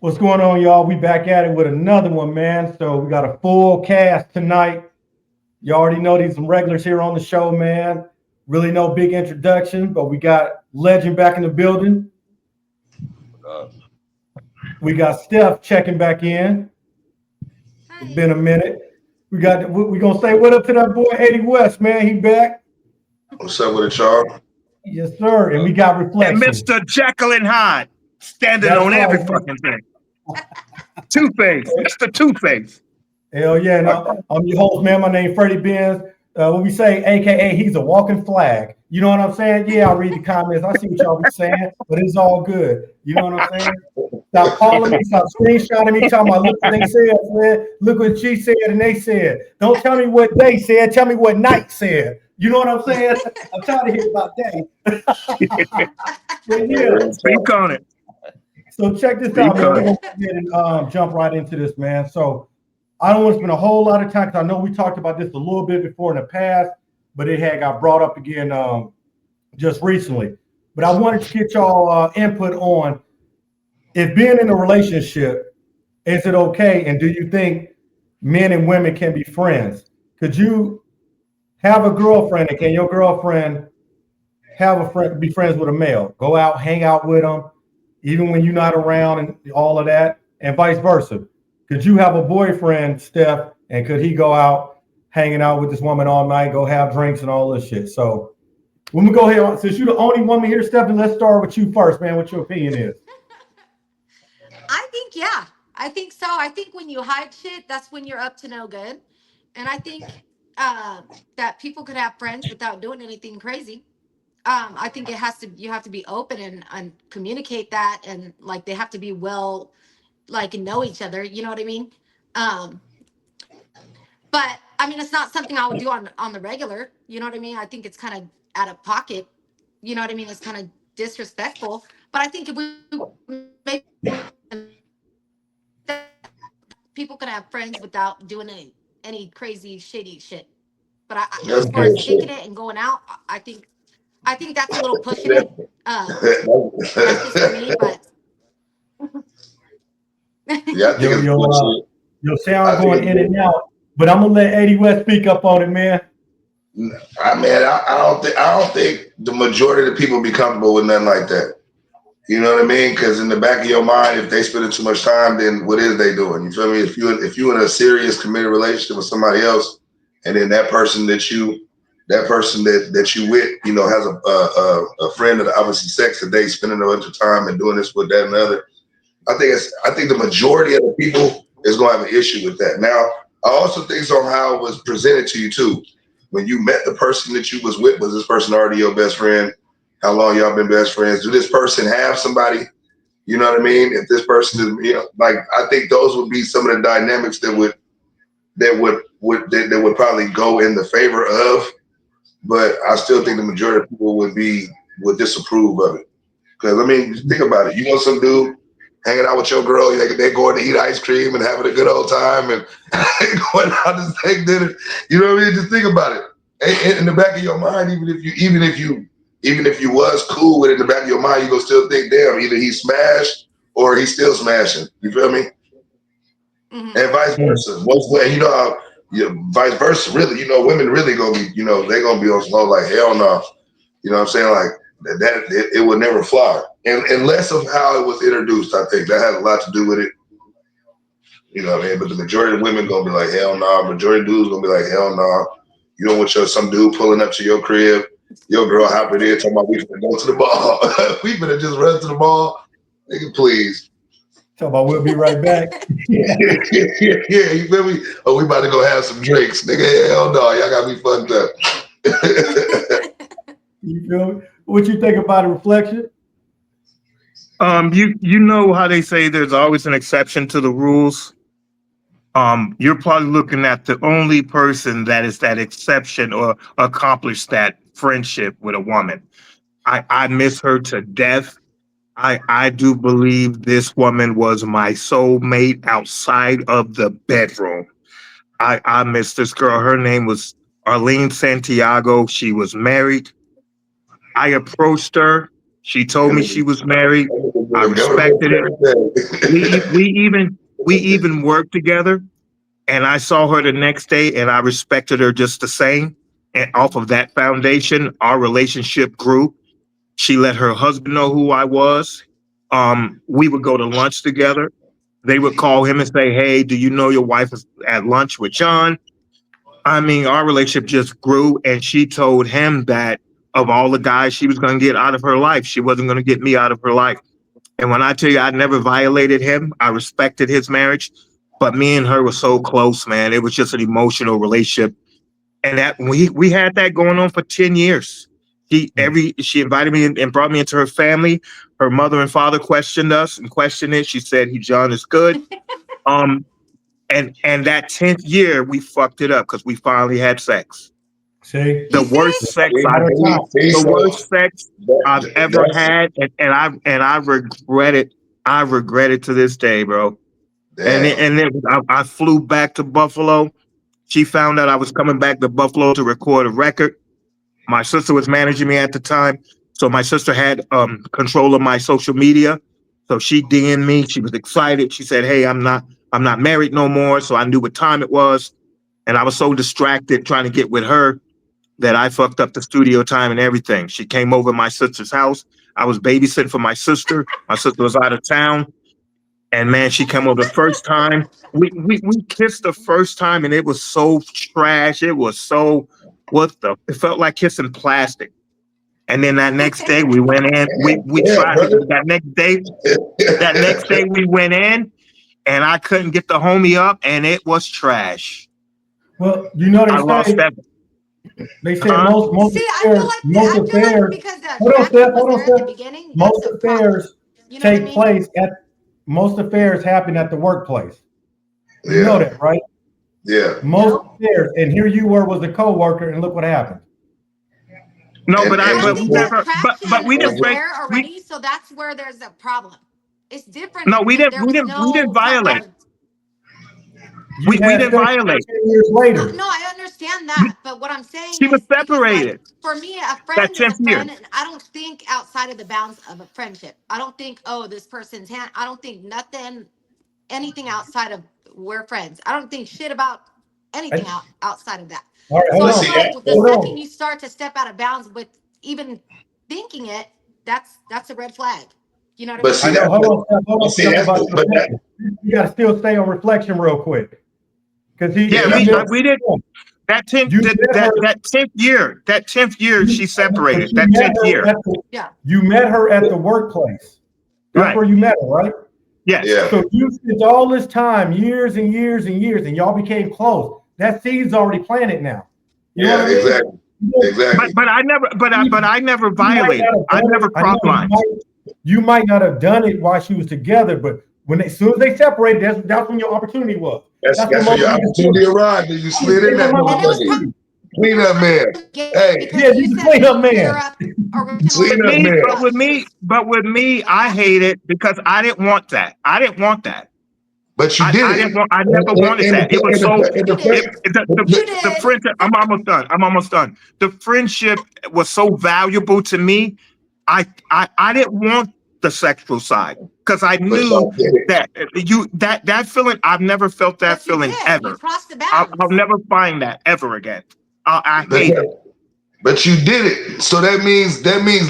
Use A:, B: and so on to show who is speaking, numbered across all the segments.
A: What's going on, y'all? We back at it with another one, man. So we got a full cast tonight. You already know these some regulars here on the show, man. Really no big introduction, but we got Legend back in the building. We got Steph checking back in. It's been a minute. We gonna say what up to that boy Eddie West, man. He back.
B: What's up with it, y'all?
A: Yes, sir. And we got
C: And
A: Reflection.
C: Mr. Jekyll and Hyde standing
A: That's
C: on
A: right,
C: every
A: man.
C: fucking thing. Two-Face, Mr. Two-Face.
A: Hell yeah. And I'm your host, man. My name is Freddie Benz. What we say, AKA, he's a walking flag. You know what I'm saying? Yeah, I read the comments. I see what y'all be saying, but it's all good. You know what I'm saying? Stop calling me, stop screenshotting me, talking about look what they said, man. Look what she said and they said. Don't tell me what they said, tell me what Night said. You know what I'm saying? I'm tired of hearing about that. But yeah.
C: Speak on it.
A: So check this out, man. We're gonna go ahead and jump right into this, man. So I don't want to spend a whole lot of time because I know we talked about this a little bit before in the past, but it had got brought up again just recently. But I wanted to get y'all input on if being in a relationship, is it okay? And do you think men and women can be friends? Could you have a girlfriend and can your girlfriend have a friend, be friends with a male? Go out, hang out with them, even when you're not around and all of that, and vice versa. Could you have a boyfriend, Steph, and could he go out hanging out with this woman all night, go have drinks and all this shit? So when we go here, since you're the only woman here, Stephanie, let's start with you first, man. What your opinion is?
D: I think, yeah. I think so. I think when you hide shit, that's when you're up to no good. And I think that people could have friends without doing anything crazy. I think you have to be open and communicate that, and like they have to be well, like know each other. You know what I mean? Um, but I mean, it's not something I would do on the regular. You know what I mean? I think it's kind of out of pocket. You know what I mean? It's kind of disrespectful. But I think if we maybe people can have friends without doing any crazy shady shit. But
B: That's
D: as far as
B: good
D: kicking
B: shit.
D: it and going out, I think that's a little pushing it. That's just for me, but
B: Yeah, I think it's bullshit.
A: Your
B: I
A: sound
B: think
A: going
B: it's
A: in and
B: bullshit.
A: out, but I'm gonna let Eddie West speak up on it, man.
B: I don't think the majority of the people be comfortable with nothing like that. You know what I mean? Because in the back of your mind, if they spending too much time, then what is they doing? You feel me? If you in a serious committed relationship with somebody else, and then that you with, has a friend of the opposite sex that they spending a bunch of time and doing this with that and the other. I think the majority of the people is gonna have an issue with that. Now, I also think it's on how it was presented to you too. When you met the person that you was with, was this person already your best friend? How long y'all been best friends? Do this person have somebody? You know what I mean? If this person is, like, I think those would be some of the dynamics that would probably go in the favor of. But I still think the majority of people would disapprove of it. Because I mean, think about it. You want some dude hanging out with your girl, they're going to eat ice cream and having a good old time and going out to steak dinner. You know what I mean? Just think about it. In the back of your mind, even if you was cool with it in the back of your mind, you gonna still think, damn, either he smashed or he's still smashing. You feel me?
D: mhm.
B: And vice versa. Vice versa, really, women really gonna be, they gonna be on slow like hell no. You know what I'm saying? Like it would never fly. And less of how it was introduced, I think. That has a lot to do with it. You know what I mean? But the majority of women gonna be like, hell no. Majority of dudes gonna be like, hell no. You don't want some dude pulling up to your crib, your girl hopping in, talking about we finna go to the mall. We finna just run to the mall. Nigga, please.
A: Talk about we'll be right back.
B: Yeah, you feel me? Oh, we about to go have some drinks. Nigga, hell no. Y'all got me fucked up.
A: You feel me? What you think about a Reflection?
C: You know how they say there's always an exception to the rules. You're probably looking at the only person that is that exception or accomplished that friendship with a woman. I miss her to death. I do believe this woman was my soulmate outside of the bedroom. I miss this girl. Her name was Arlene Santiago. She was married. I approached her. She told me she was married. I respected it. We even worked together, and I saw her the next day, and I respected her just the same. And off of that foundation, our relationship grew. She let her husband know who I was. We would go to lunch together. They would call him and say, "Hey, do you know your wife is at lunch with John?" I mean, our relationship just grew, and she told him that of all the guys she was going to get out of her life, she wasn't going to get me out of her life. And when I tell you I never violated him, I respected his marriage, but me and her were so close, man. It was just an emotional relationship. And that we had that going on for 10 years. She invited me and brought me into her family. Her mother and father questioned us and questioned it. She said, John is good. And that 10th year we fucked it up because we finally had sex.
A: See,
C: The worst sex I've ever had, and I regret it. I regret it to this day, bro. And then I flew back to Buffalo. She found out I was coming back to Buffalo to record a record. My sister was managing me at the time, so my sister had control of my social media. So she DM'd me. She was excited. She said, "Hey, I'm not married no more." So I knew what time it was, and I was so distracted trying to get with her that I fucked up the studio time and everything. She came over to my sister's house. I was babysitting for my sister. My sister was out of town. And man, she came over the first time. We kissed the first time, and it was so trash. It was so it felt like kissing plastic. And then that next day we went in. We tried that next day we went in, and I couldn't get the homie up, and it was trash.
A: Well, you know they say most
D: See, I feel like because the beginning,
A: most affairs take place most affairs happen at the workplace. You know that, right?
B: Yeah.
A: Most affairs, and here you was a co-worker, and look what happened.
C: No, but we didn't break
D: already, so that's where there's a problem. It's different.
C: No, we didn't violate. We didn't violate.
A: 10 years later.
D: No, I understand that, but what I'm saying
C: she was separated.
D: For me, a friend is a friend, and I don't think outside of the bounds of a friendship. I don't think, this person's hand. I don't think anything outside of we're friends. I don't think shit about anything outside of that.
A: All right,
D: so the second you start to step out of bounds with even thinking it, that's a red flag. You know what I mean?
A: Hold on. You got to still stay on reflection real quick. Because we
C: did that 10th year she separated. That 10th year.
A: You met her at the workplace. That's where you met her, right?
C: Yes.
B: Yeah.
A: So you spent all this time, years and years and years, and y'all became close. That seed's already planted now. You know what I mean?
B: Exactly.
C: But I never violated. I never crossed lines.
A: You might not have done it while she was together, but as soon as they separated, that's when your opportunity was.
B: That's when your opportunity arrived, and you slid in that motherfucker. Clean up man. Hey.
A: Yeah, you clean up man.
C: But with me, I hate it because I didn't want that.
B: But you did it.
C: I never wanted that. It was so the friendship. I'm almost done. The friendship was so valuable to me. I didn't want the sexual side because I knew that feeling. I've never felt that feeling ever. I'll never find that ever again. I hate it.
B: But you did it. So that means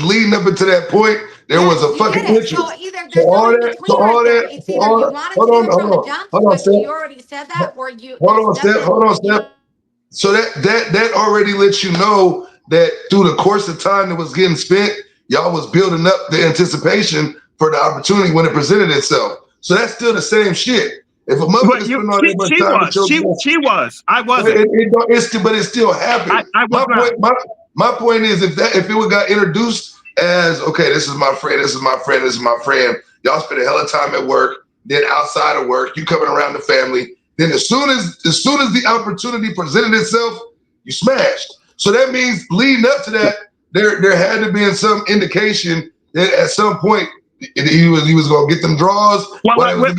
B: leading up into that point, there was a fucking interest.
D: So either there's no in between right there. It's either you wanted to do it from the jump, but you already said that, or you
B: hold on, Steph. So that already lets you know that through the course of time that was getting spent, y'all was building up the anticipation for the opportunity when it presented itself. So that's still the same shit. If a mother is spending all that much time,
C: she was. I wasn't.
B: But it still happened. My point is, if it would got introduced as, okay, this is my friend, this is my friend, this is my friend. Y'all spend a hell of time at work. Then outside of work, you coming around the family. Then as soon as the opportunity presented itself, you smashed. So that means leading up to that, there had to be some indication that at some point he was gonna get them draws.
C: With her,
B: he was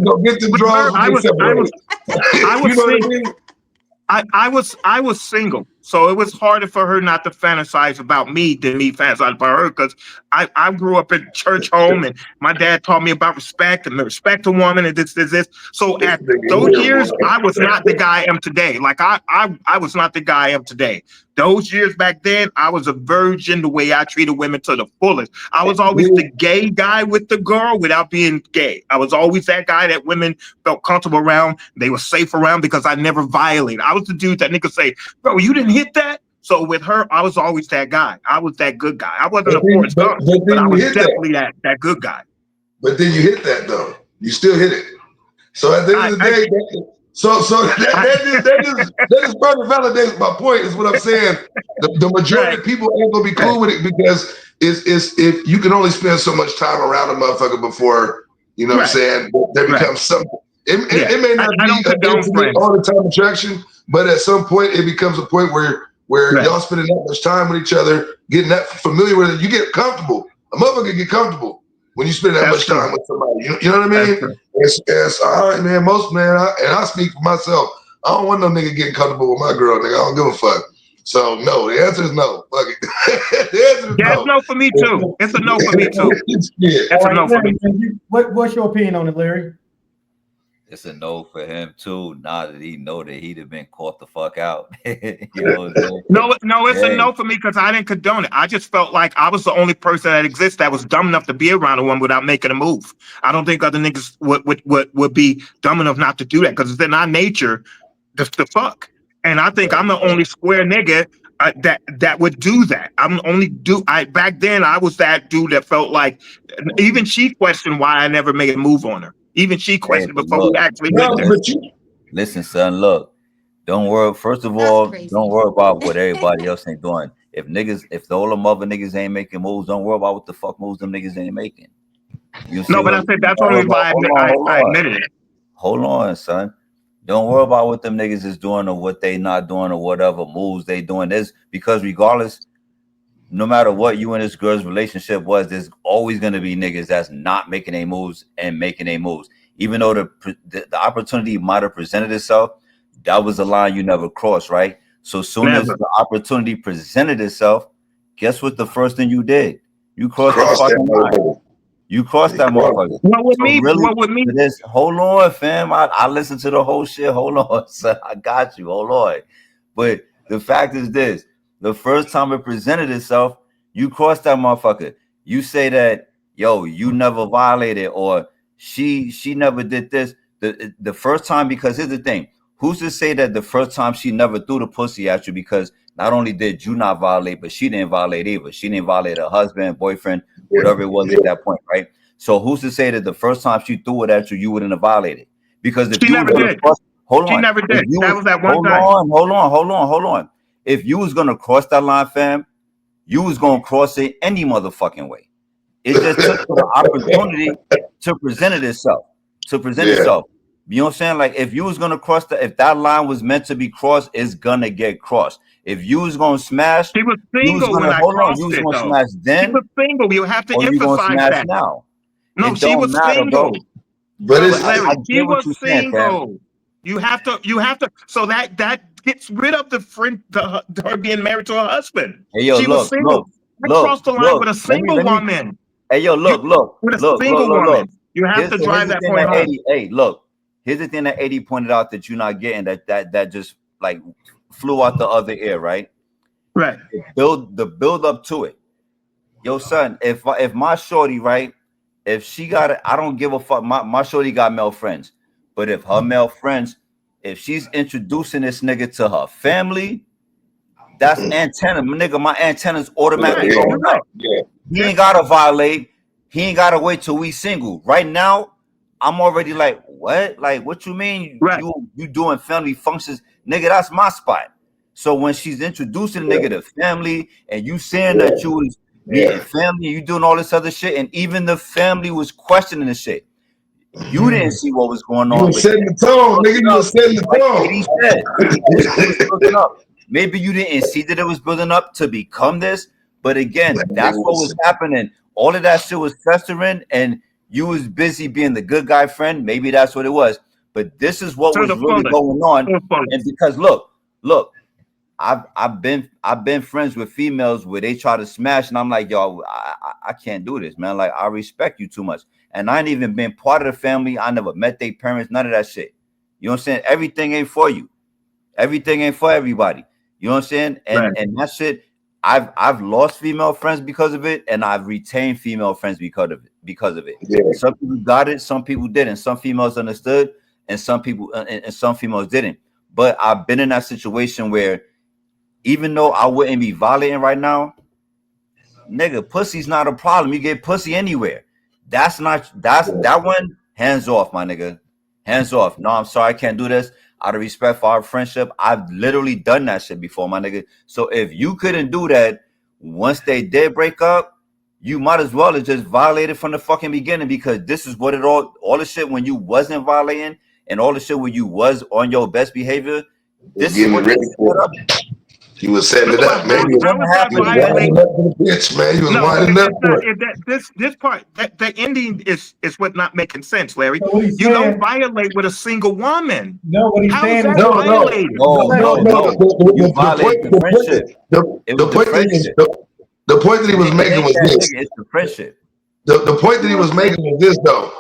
B: gonna get them draws.
C: I was single. So it was harder for her not to fantasize about me than me fantasize about her, because I grew up in church home, and my dad taught me about respect and respect a woman and this. So at those years, I was not the guy I am today. Like I was not the guy I am today. Those years back then, I was a virgin the way I treated women to the fullest. I was always the gay guy with the girl without being gay. I was always that guy that women felt comfortable around. They were safe around because I never violated. I was the dude that niggas say, bro, you didn't hit that? So with her, I was always that guy. I was that good guy. I wasn't a Forrest Gump, but I was definitely that good guy.
B: But then you hit that though. You still hit it. So at the end of the day, that just further validates my point. Is what I'm saying. The majority of people ain't gonna be cool with it because it's if you can only spend so much time around a motherfucker before you know what I'm saying. There becomes something. It may not be all the time attraction, but at some point it becomes a point where y'all spending that much time with each other, getting that familiar with it, you get comfortable. A motherfucker get comfortable when you spend that much time with somebody. You know what I mean? It's all right, man. Most men, I speak for myself. I don't want no nigga getting comfortable with my girl, nigga. I don't give a fuck. So no, the answer is no. Fuck it. The answer is no.
C: It's no for me too. It's a no for me too. It's a no for me.
A: What's your opinion on it, Larry?
E: It's a no for him too. Now that he know that he'd have been caught the fuck out. You know what I'm saying?
C: No, it's a no for me because I didn't condone it. I just felt like I was the only person that exists that was dumb enough to be around a woman without making a move. I don't think other niggas would be dumb enough not to do that because it's in our nature to fuck. And I think I'm the only square nigga that would do that. Back then I was that dude that felt like even she questioned why I never made a move on her. Even she questioned before we actually went there.
E: Listen, son, look, don't worry. First of all, don't worry about what everybody else ain't doing. If all the mother niggas ain't making moves, don't worry about what the fuck moves them niggas ain't making.
C: But I said that's only why I admitted it.
E: Hold on, son. Don't worry about what them niggas is doing or what they not doing or whatever moves they doing. This because regardless, no matter what you and this girl's relationship was, there's always going to be niggas that's not making a moves and making a moves. Even though the opportunity might have presented itself, that was a line you never crossed, right? So soon as the opportunity presented itself, guess what the first thing you did? You crossed the fucking line. You crossed that motherfucker.
C: What with me?
E: Hold on, fam. I listened to the whole shit. Hold on, son. I got you. Hold on. But the fact is this. The first time it presented itself, you crossed that motherfucker. You say that, yo, you never violated or she never did this. The first time, because here's the thing. Who's to say that the first time she never threw the pussy at you because not only did you not violate, but she didn't violate either. She didn't violate her husband, boyfriend, whatever it was at that point, right? So who's to say that the first time she threw it at you, you wouldn't have violated? Because if
C: she never did.
E: Hold on.
C: She never did. That was that one time.
E: Hold on. If you was gonna cross that line, fam, you was gonna cross it any motherfucking way. It just took the opportunity to present itself. You know what I'm saying? Like if you was gonna cross if that line was meant to be crossed, it's gonna get crossed. If you was gonna smash,
C: she was single when I crossed it.
E: Smash then.
C: She was single. You have to emphasize that.
E: Now.
C: No, she was single.
B: But
C: Larry, she was single. You have to. So that gets rid of her being married to her husband.
E: Hey, yo,
C: she was single. I crossed the line with a single woman.
E: Hey, yo, look.
C: With a single woman. You have to drive that point home.
E: Hey, look. Here's the thing that 80 pointed out that you're not getting that just like flew out the other ear, right?
C: Right.
E: The build up to it. Yo, son, if my shorty, right, if she got it, I don't give a fuck. My shorty got male friends. But if her male friends, if she's introducing this nigga to her family, that's antenna. Nigga, my antenna's automatically going up.
B: Yeah.
E: He ain't gotta violate. He ain't gotta wait till we single. Right now, I'm already like, what? Like, what you mean?
C: Right.
E: You doing family functions? Nigga, that's my spot. So when she's introducing the nigga to family and you saying that you was meeting family, you doing all this other shit, and even the family was questioning the shit. You didn't see what was going on.
B: You was setting the tone, nigga. You was setting the tone.
E: Maybe you didn't see that it was building up to become this, but again, that's what was happening. All of that shit was festering, and you was busy being the good guy friend. Maybe that's what it was. But this is what was really going on. And because look, I've been friends with females where they try to smash, and I'm like, yo, I can't do this, man. Like, I respect you too much, and I ain't even been part of the family. I never met their parents, none of that shit. You know what I'm saying? Everything ain't for you. Everything ain't for everybody. You know what I'm saying? And that shit, I've lost female friends because of it, and I've retained female friends because of it.
B: Yeah.
E: Some people got it, some people didn't. Some females understood, and some females didn't. But I've been in that situation where, even though I wouldn't be violating right now, nigga, pussy's not a problem. You get pussy anywhere. That one, hands off, my nigga. Hands off. No, I'm sorry, I can't do this. Out of respect for our friendship, I've literally done that shit before, my nigga. So if you couldn't do that once they did break up, you might as well have just violated from the fucking beginning, because this is what it all the shit when you wasn't violating and all the shit when you was on your best behavior. This is what
B: you was setting it up, man. You was man. You was winding up for it.
C: This part, the ending is what not making sense, Larry.
A: So
C: you don't violate with a single woman.
A: No, what he's
C: How
A: saying
C: is
A: is
C: that violating?
E: No. You violate the friendship.
B: The point that he was making was this.
E: It's the friendship.
B: The point that he was making was this, though.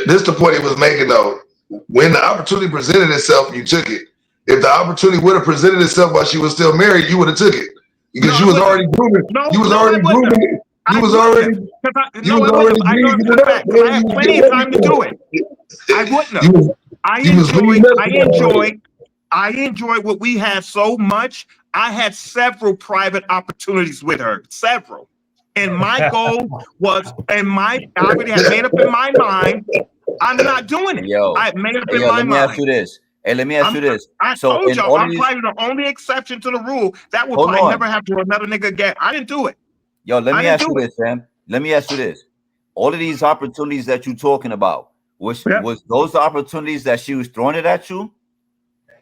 B: This the point he was making, though. When the opportunity presented itself, you took it. If the opportunity would have presented itself while she was still married, you would have took it, because you was already grooming. You was already grooming. You was already.
C: I know for a fact. I had plenty of time to do it. I wouldn't have. I enjoyed what we had so much. I had several private opportunities with her, several. And my goal was, I already had made up in my mind, I'm not doing it. I made up in my mind.
E: Let me ask you this. Hey, let me ask you this.
C: I told y'all, I'm probably the only exception to the rule that will probably never have to another nigga again. I didn't do it.
E: Yo, let me ask you this, Sam. Let me ask you this. All of these opportunities that you're talking about, was those the opportunities that she was throwing it at you?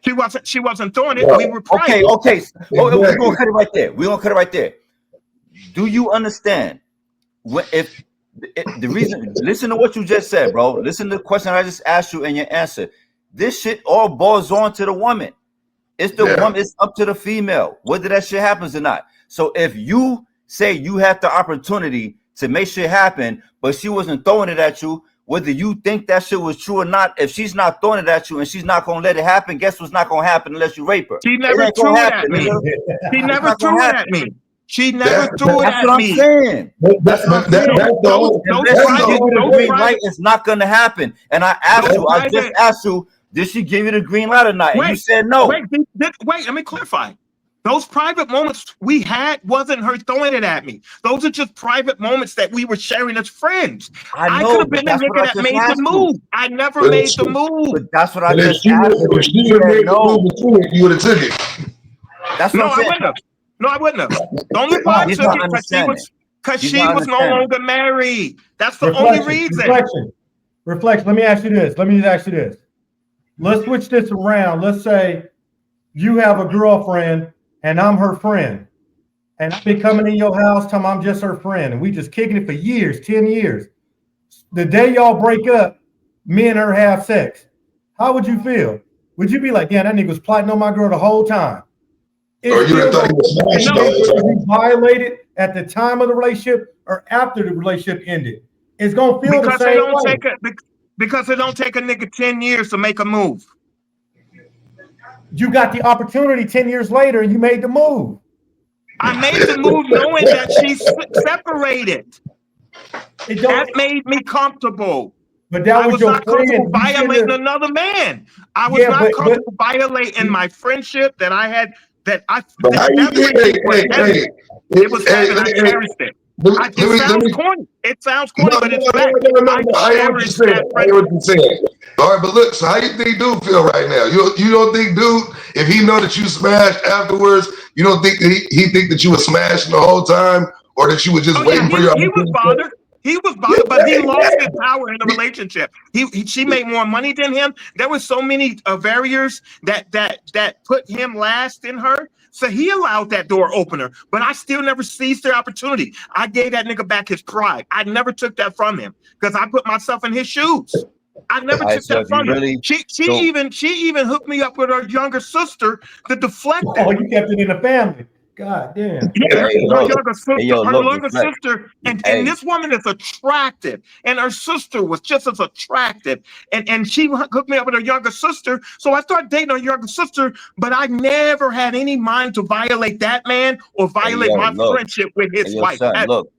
C: She wasn't throwing it. We were private.
E: Okay. We're gonna cut it right there. We're gonna cut it right there. Do you understand? If the reason, listen to what you just said, bro. Listen to the question I just asked you and your answer. This shit all boils on to the woman. It's the woman. It's up to the female whether that shit happens or not. So if you say you had the opportunity to make shit happen, but she wasn't throwing it at you, whether you think that shit was true or not, if she's not throwing it at you and she's not gonna let it happen, guess what's not gonna happen unless you rape her?
C: She never threw it at me. She never threw it at me. She never threw it at me.
E: That's what I'm saying. Right, it's not gonna happen. And I just asked you, did she give you the green light or not? And you said no.
C: Wait, let me clarify. Those private moments we had wasn't her throwing it at me. Those are just private moments that we were sharing as friends. I could have been the nigga that made the move. I never made the move.
E: But that's what I just asked you.
B: If she would have made the move, you would have took it.
E: That's what I'm saying.
C: I wouldn't have. The only why I took it because she was no longer married. That's the only reason.
A: Reflection. Let me ask you this. Let's switch this around. Let's say you have a girlfriend and I'm her friend. And I've been coming in your house telling I'm just her friend. And we just kicking it for years, 10 years. The day y'all break up, me and her have sex. How would you feel? Would you be like, yeah, that nigga was plotting on my girl the whole time?
B: Or you would have thought he was
A: smashing violated at the time of the relationship or after the relationship ended? It's going to feel the same way.
C: Because it don't take a nigga 10 years to make a move.
A: You got the opportunity 10 years later and you made the move.
C: I made the move knowing that she's separated. That made me comfortable.
A: But that was not
C: comfortable violating another man. I was not comfortable violating my friendship that I had. It was that, and I cherished it. It sounds corny, but it's fact.
B: I cherish that. I hear what you're saying. All right, but look, so how you think dude feel right now? You don't think dude, if he know that you smashed afterwards, you don't think that he think that you were smashing the whole time, or that you were just waiting for your?
C: He was bothered. He was bothered, but he lost his power in the relationship. She made more money than him. There were so many barriers that put him last in her. So he allowed that door opener, but I still never seized the opportunity. I gave that nigga back his pride. I never took that from him because I put myself in his shoes. I never
E: All right,
C: took
E: so
C: that
E: if you
C: from her.
E: really,
C: She
E: so
C: even hooked me up with her younger sister to deflect
A: Oh,
C: it.
A: you kept it in the family. God damn.
C: Yeah,
E: hey,
C: her
E: look,
C: younger sister,
E: hey, yo,
C: her
E: look,
C: younger
E: reflect.
C: sister, and
E: Hey,
C: this woman is attractive, and her sister was just as attractive, and she hooked me up with her younger sister. So I started dating her younger sister, but I never had any mind to violate that man or
E: hey,
C: violate
E: yo,
C: my
E: look,
C: friendship with
E: hey,
C: his
E: yo,
C: wife.
E: son, look,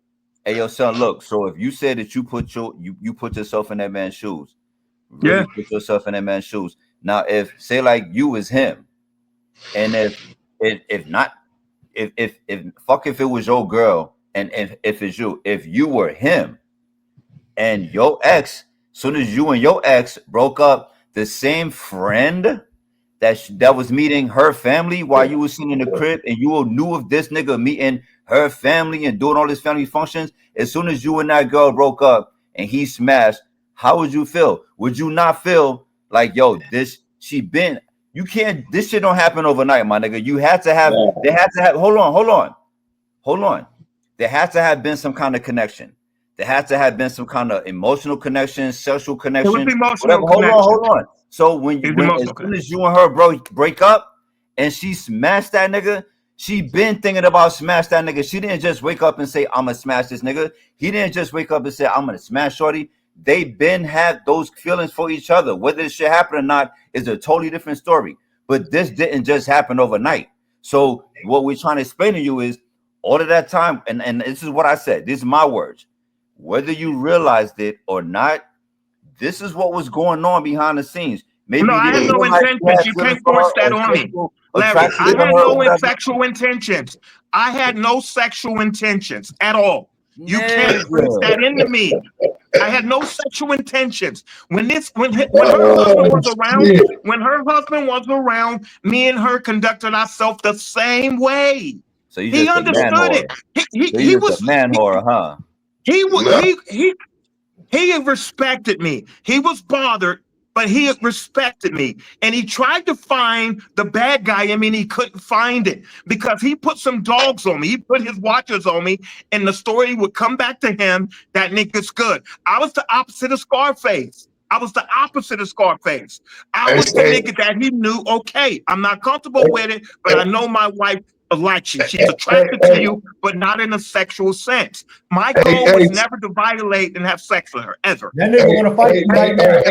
E: hey, yo, son, look. So if you said that you put you put yourself in that man's shoes, really
C: Yeah,
E: put yourself in that man's shoes. Now, if say like you is him, and if not, if fuck if it was your girl, and if it's you, if you were him, and your ex, soon as you and your ex broke up, the same friend that was meeting her family while you was sitting in the crib, and you knew of this nigga meeting her family and doing all his family functions, as soon as you and that girl broke up and he smashed, how would you feel? Would you not feel like, yo, this she been, you can't, this shit don't happen overnight, my nigga. You had to have, they had to have, hold on. There has to have been some kind of connection. There has to have been some kind of emotional connection, sexual
C: it was
E: connection, whatever.
C: emotional
E: Hold on,
C: connection.
E: hold on. So when
C: It
E: you
C: was
E: when as
C: emotional
E: soon
C: connection.
E: as you and her break up and she smashed that nigga, she been thinking about smash that nigga. She didn't just wake up and say, I'm gonna smash this nigga. He didn't just wake up and say, I'm gonna smash shorty. They been had those feelings for each other. Whether this shit happen or not is a totally different story. But this didn't just happen overnight. So what we're trying to explain to you is all of that time, and this is what I said. These are my words. Whether you realized it or not, this is what was going on behind the scenes.
C: No,
E: Maybe you
C: I had
E: didn't
C: no
E: feel like you
C: intentions.
E: had
C: You
E: feelings
C: can't
E: for
C: force
E: her
C: that
E: or
C: on me.
E: sexual
C: Larry,
E: attraction
C: I
E: to
C: had
E: her or
C: no
E: whatever.
C: sexual intentions. I had no sexual intentions at all. You can't force
E: Nigga.
C: that into me. I had no sexual intentions. When her husband
B: Oh
C: was around,
B: shit!
C: me and her conducted ourselves the same way.
E: So you
C: He
E: just a man
C: understood
E: whore.
C: it. He he,
E: So
C: he
E: you just a
C: was
E: man whore, huh?
C: he wa-
B: No,
C: he respected me. He was bothered, but he respected me. And he tried to find the bad guy in me, and he couldn't find it because he put some dogs on me. He put his watchers on me, and the story would come back to him. That nigga's good. I was the opposite of Scarface. I was the opposite of Scarface. I
B: hey,
C: was the
B: hey,
C: nigga that he knew, okay, I'm not comfortable with it, but
B: hey,
C: I know my wife likes you. She's
B: hey,
C: attracted to
B: hey,
C: you, but not in a sexual sense. My
B: hey,
C: goal
B: hey,
C: was never to violate and have sex with her, ever.
A: That nigga want to fight you right now.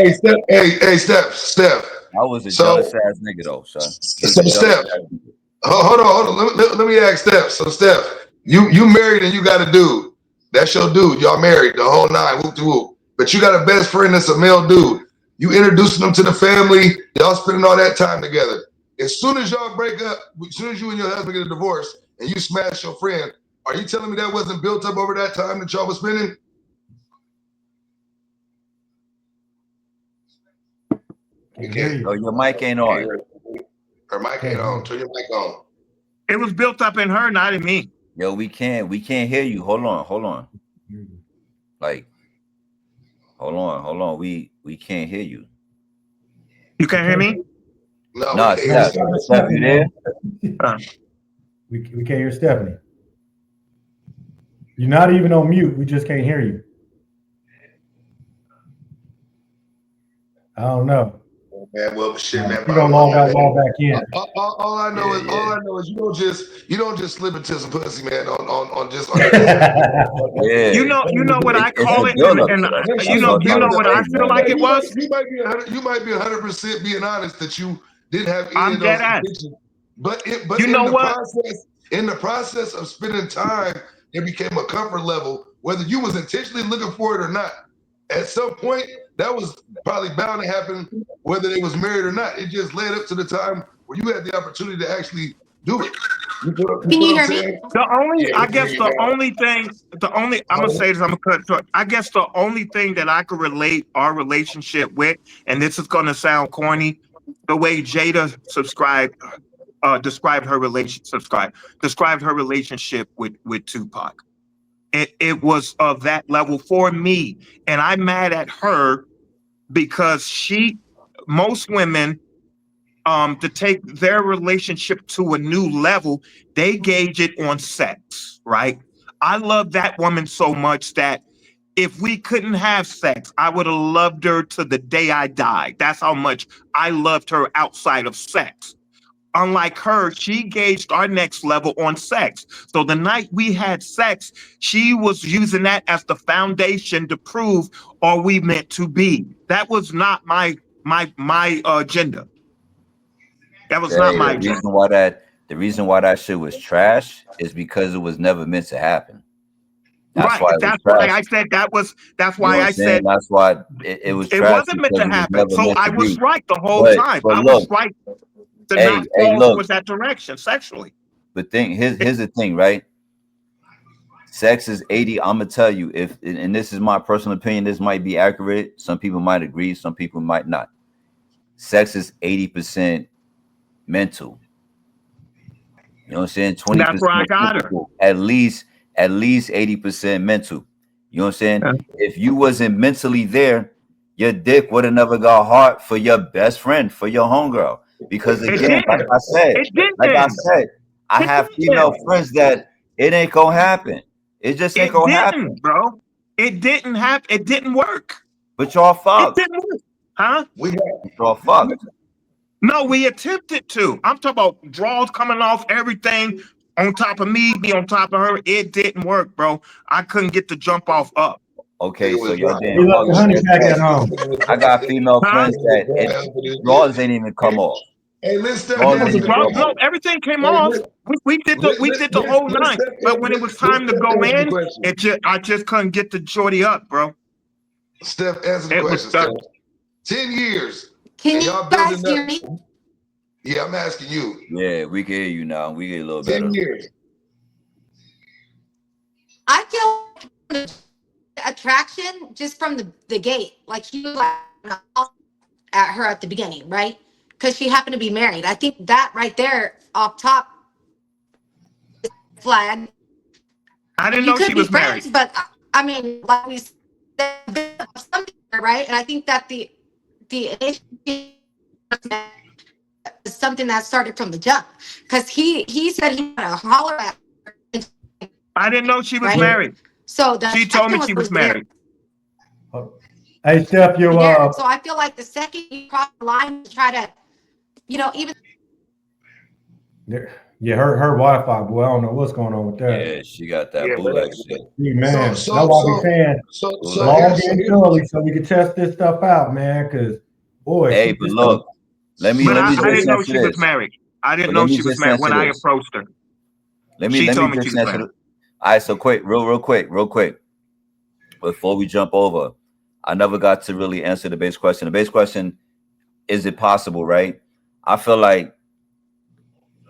B: Steph.
E: I was a jealous
B: So,
E: ass nigga though, son. He was
B: so
E: a jealous
B: Steph,
E: ass nigga.
B: hold on. Let me ask Steph. So, Steph, you married and you got a dude. That's your dude. Y'all married the whole nine. Whoop de whoop. But you got a best friend that's a male dude. You introducing them to the family. Y'all spending all that time together. As soon as y'all break up, as soon as you and your husband get a divorce and you smash your friend, are you telling me that wasn't built up over that time that y'all was spending? We
A: Can't hear
B: can't.
E: Yo,
A: you.
E: your mic ain't on.
B: Her mic ain't on. Turn your mic on.
C: It was built up in her, not in me.
E: Yo, we can't hear you. Hold on. Like, hold on. We can't hear you.
C: You can't hear me?
B: No, we
E: Nah,
B: can't hear
E: Steph, you there?
A: We can't hear Stephanie. You're not even on mute. We just can't hear you. I don't know.
B: Man, well, shit, man.
A: You don't log out, log back in.
B: All I know is you don't just slip into some pussy, man. On just on
E: Yeah.
C: You know what I
E: It's
C: call
E: the
C: it,
E: build up
C: and
E: to that.
C: you know what I feel like it was.
B: You might be 100% being honest that you didn't have any
C: I'm
B: of those
C: dead ass.
B: intentions, but
C: You know what?
B: in the process of spending time, it became a comfort level, whether you was intentionally looking for it or not. At some point, that was probably bound to happen, whether they was married or not. It just led up to the time where you had the opportunity to actually do it. You know
D: Can you
B: what I'm
D: hear me?
B: saying?
C: I'm gonna say this, I'm gonna cut it short. I guess the only thing that I could relate our relationship with, and this is gonna sound corny, the way Jada described her relationship with Tupac. It was of that level for me, and I'm mad at her because most women, to take their relationship to a new level, they gauge it on sex, right? I love that woman so much that if we couldn't have sex, I would have loved her to the day I died. That's how much I loved her outside of sex. Unlike her, she gauged our next level on sex. So the night we had sex, she was using that as the foundation to prove are we meant to be. That was not my agenda. That was not my agenda.
E: The reason why that shit was trash is because it was never meant to happen.
C: That's right. That's why I said that was. That's why I said
E: that's why it was.
C: It wasn't meant to happen. So I was right the whole time. I was right to not fall towards that direction sexually.
E: But here's the thing, right? Sex is 80. I'm gonna tell you, and this is my personal opinion. This might be accurate. Some people might agree. Some people might not. Sex is 80% mental. You know what I'm saying? 20%.
C: That's where I got her.
E: At least 80% mental. You know what I'm saying? Yeah. If you wasn't mentally there, your dick would have never got hard for your best friend, for your homegirl. Because again, like I said, I have female friends that it ain't gonna happen. It just ain't gonna happen,
C: bro. It didn't happen. It didn't work.
E: But y'all fucked.
C: It didn't work. Huh?
E: Y'all fucked.
C: No, we attempted to. I'm talking about draws coming off everything on top of me on top of her. It didn't work, bro. I couldn't get the jump off up.
E: Okay, so y'all didn't. I got female friends that draws ain't even come off.
B: Hey, listen.
C: No, everything came off. We did the whole night, but when it was time to go in, I just couldn't get the shorty up, bro.
B: Steph, answer the question. Steph. 10 years.
D: Can you guys hear me?
B: Yeah, I'm asking you.
E: Yeah, we can hear you now. We get a little better.
B: 10 years.
D: I feel attraction just from the gate. Like he was like at her at the beginning, right? Because she happened to be married. I think that right there off top is flag.
C: I didn't know she was married.
D: But I mean, like we said, something, right? And I think that the is something that started from the jump. Because he said he had a holler at her.
C: I didn't know she was married.
D: So
C: she told me she was married.
A: Hey, Steph, you
D: So I feel like the second you cross the line to try to, even.
A: Yeah, her Wi-Fi, boy. I don't know what's going on with that.
E: Yeah, she got that bootleg shit.
A: Man, that's why we saying long and early so we can test this stuff out, man. Because boy,
E: hey, but look, let me.
C: I didn't know she was married. I didn't know she was married when I approached her.
E: She told me she was married. All right, so real quick. Before we jump over, I never got to really answer the base question. The base question, is it possible, right? I feel like,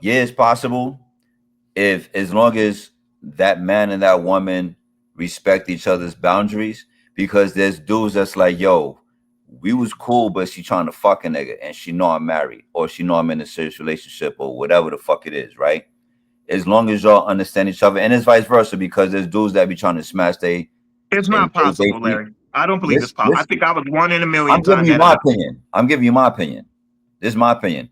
E: yeah, it's possible if as long as that man and that woman respect each other's boundaries, because there's dudes that's like, yo, we was cool, but she trying to fuck a nigga and she know I'm married or she know I'm in a serious relationship or whatever the fuck it is, right? As long as y'all understand each other, and it's vice versa, because there's dudes that be trying to smash they.
C: It's not possible, Larry. I don't believe it's possible. I think I was 1 in a million.
E: I'm giving you my opinion. I'm giving you my opinion. This is my opinion.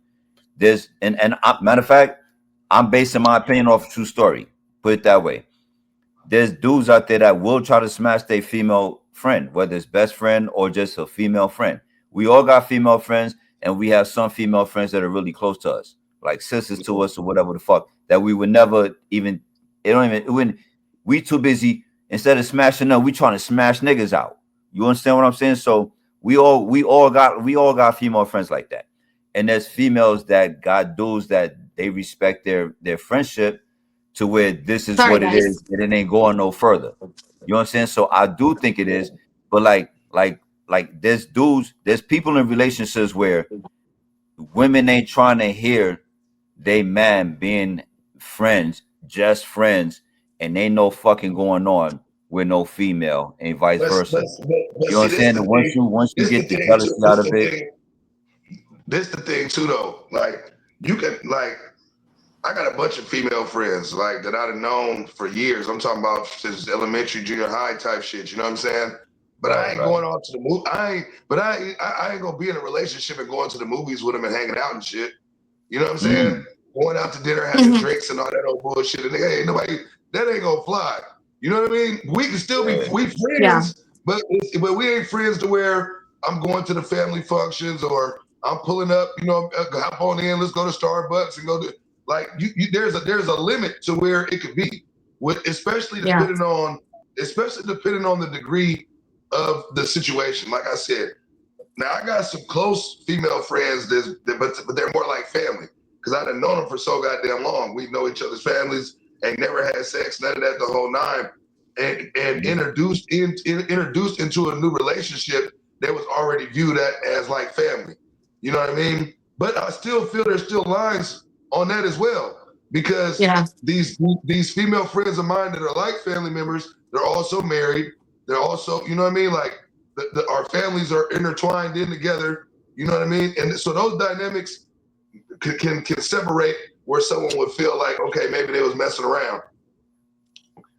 E: There's and matter of fact, I'm basing my opinion off a true story. Put it that way. There's dudes out there that will try to smash their female friend, whether it's best friend or just a female friend. We all got female friends, and we have some female friends that are really close to us, like sisters to us or whatever the fuck, that we would never even. We too busy. Instead of smashing them, we trying to smash niggas out. You understand what I'm saying? So we all got female friends like that. And there's females that got dudes that they respect their friendship to where this is what it is, and it ain't going no further. You know what I'm saying? So I do think it is, but like there's people in relationships where women ain't trying to hear they man being friends, just friends, and ain't no fucking going on with no female and vice versa. You know what I'm saying? And once you get the jealousy out of it.
B: This the thing too, though. Like you can I got a bunch of female friends like that I've known for years. I'm talking about since elementary, junior high type shit. You know what I'm saying? But I ain't going on to the movie. I ain't gonna be in a relationship and going to the movies with them and hanging out and shit. You know what I'm saying? Going out to dinner, having drinks and all that old bullshit. And hey, nobody, that ain't gonna fly. You know what I mean? We can still be friends,
D: Yeah.
B: but we ain't friends to where I'm going to the family functions or I'm pulling up, hop on in, let's go to Starbucks and go to there's a limit to where it could be, especially depending on the degree of the situation. Like I said, now I got some close female friends but they're more like family because I done known them for so goddamn long. We know each other's families, ain't never had sex, none of that, the whole nine, and introduced into a new relationship that was already viewed as like family. You know what I mean? But I still feel there's still lines on that as well because these female friends of mine that are like family members, they're also married. They're also, you know what I mean? Like our families are intertwined in together. You know what I mean? And so those dynamics can separate where someone would feel like, okay, maybe they was messing around.